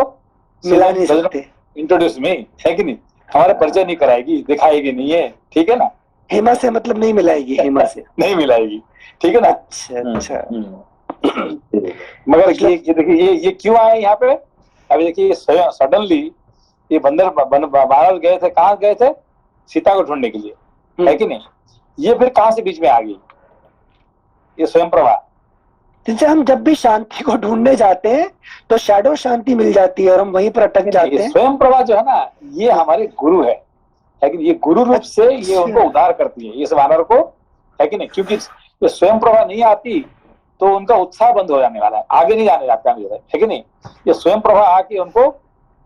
Speaker 1: मिला नहीं सकते।
Speaker 2: इंट्रोड्यूस मी, है कि नहीं? हमारे परिचय नहीं कराएगी, दिखाएगी नहीं है, ठीक है ना?
Speaker 1: हेमा से मतलब नहीं मिलाएगी, हेमा से
Speaker 2: नहीं मिलाएगी, ठीक है ना?
Speaker 1: अच्छा अच्छा।
Speaker 2: मगर ये देखिए ये क्यों आए यहाँ पे? अभी देखिए स्वयं सडनली ये बंदर महाराज गए थे, कहाँ गए थे? सीता को ढूंढने के लिए, है कि नहीं? ये फिर कहाँ से बीच में आ गई ये स्वयं प्रभा?
Speaker 1: जैसे हम जब भी शांति को ढूंढने जाते हैं तो शैडो शांति मिल जाती है और हम वहीं पर अटक जाते
Speaker 2: ये
Speaker 1: हैं।
Speaker 2: स्वयं प्रभा जो है ना, ये हमारे गुरु है कि ये गुरु रूप से ये उनको उद्धार करती है, इस वानर को, है कि नहीं? क्योंकि ये स्वयं प्रभा नहीं आती तो उनका उत्साह बंद हो जाने वाला है, आगे नहीं जाने जाता है कि नहीं? ये स्वयं प्रभा आके उनको,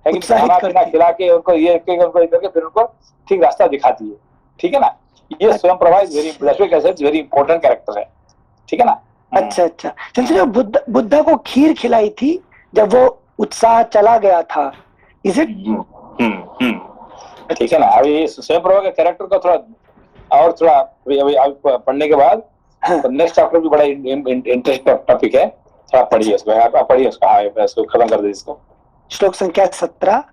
Speaker 2: है कि खाना पीना खिला के उनको ये उनको करके फिर उनको ठीक रास्ता दिखाती है, ठीक है ना? ये स्वयं Prabha is very important character है, ठीक है ना?
Speaker 1: अच्छा अच्छा। चंद्र बुद्धा को खीर खिलाई थी जब वो उत्साह चला गया था, इज इट?
Speaker 2: ठीक है ना? अभी स्वयं प्रभा के कैरेक्टर का थोड़ा और थोड़ा अभी पढ़ने के बाद नेक्स्ट चैप्टर भी बड़ा इंटरेस्टिंग टॉपिक है, थोड़ा पढ़िए उसको, आप पढ़िए उसको। हाँ, इसको खत्म कर दीजिए इसको।
Speaker 1: श्लोक संख्या 17।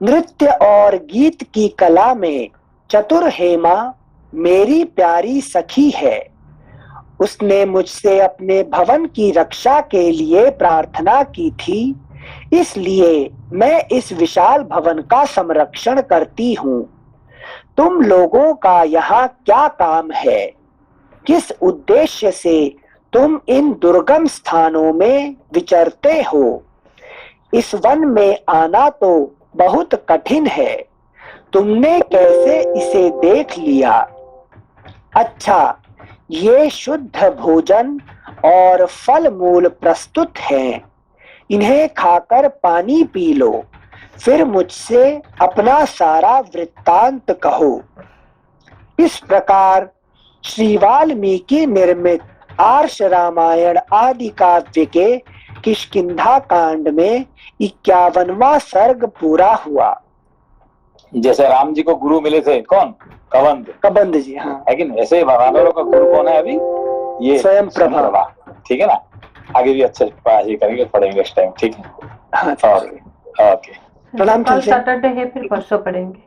Speaker 1: नृत्य और गीत की कला में चतुर हेमा मेरी प्यारी सखी है, उसने मुझसे अपने भवन की रक्षा के लिए प्रार्थना की थी, इसलिए मैं इस विशाल भवन का संरक्षण करती हूँ। तुम लोगों का यहाँ क्या काम है? किस उद्देश्य से तुम इन दुर्गम स्थानों में विचरते हो? इस वन में आना तो बहुत कठिन है, तुमने कैसे इसे देख लिया? अच्छा, ये शुद्ध भोजन और फल मूल प्रस्तुत हैं, इन्हें खाकर पानी पी लो, फिर मुझसे अपना सारा वृत्तांत कहो। इस प्रकार श्री वाल्मीकि निर्मित आर्ष रामायण आदि काव्य के किष्किंधा कांड में 51वां सर्ग पूरा हुआ।
Speaker 2: जैसे राम जी को गुरु मिले थे कौन?
Speaker 1: कबंध जी, हाँ,
Speaker 2: है कि नहीं? ऐसे ही वानरों का गुरु कौन है अभी? ये
Speaker 1: स्वयं प्रभा,
Speaker 2: ठीक है ना? आगे भी अच्छे से करेंगे, पढ़ेंगे इस टाइम, ठीक है?
Speaker 1: हाँ,
Speaker 2: ओके।
Speaker 1: प्रणाम।
Speaker 5: कल सैटरडे है, फिर परसों पढ़ेंगे।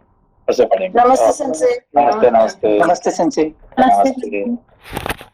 Speaker 2: परसों पढ़ेंगे।
Speaker 4: नमस्ते संजय।
Speaker 2: नमस्ते नमस्ते
Speaker 1: नमस्ते संजय।
Speaker 2: नमस्ते।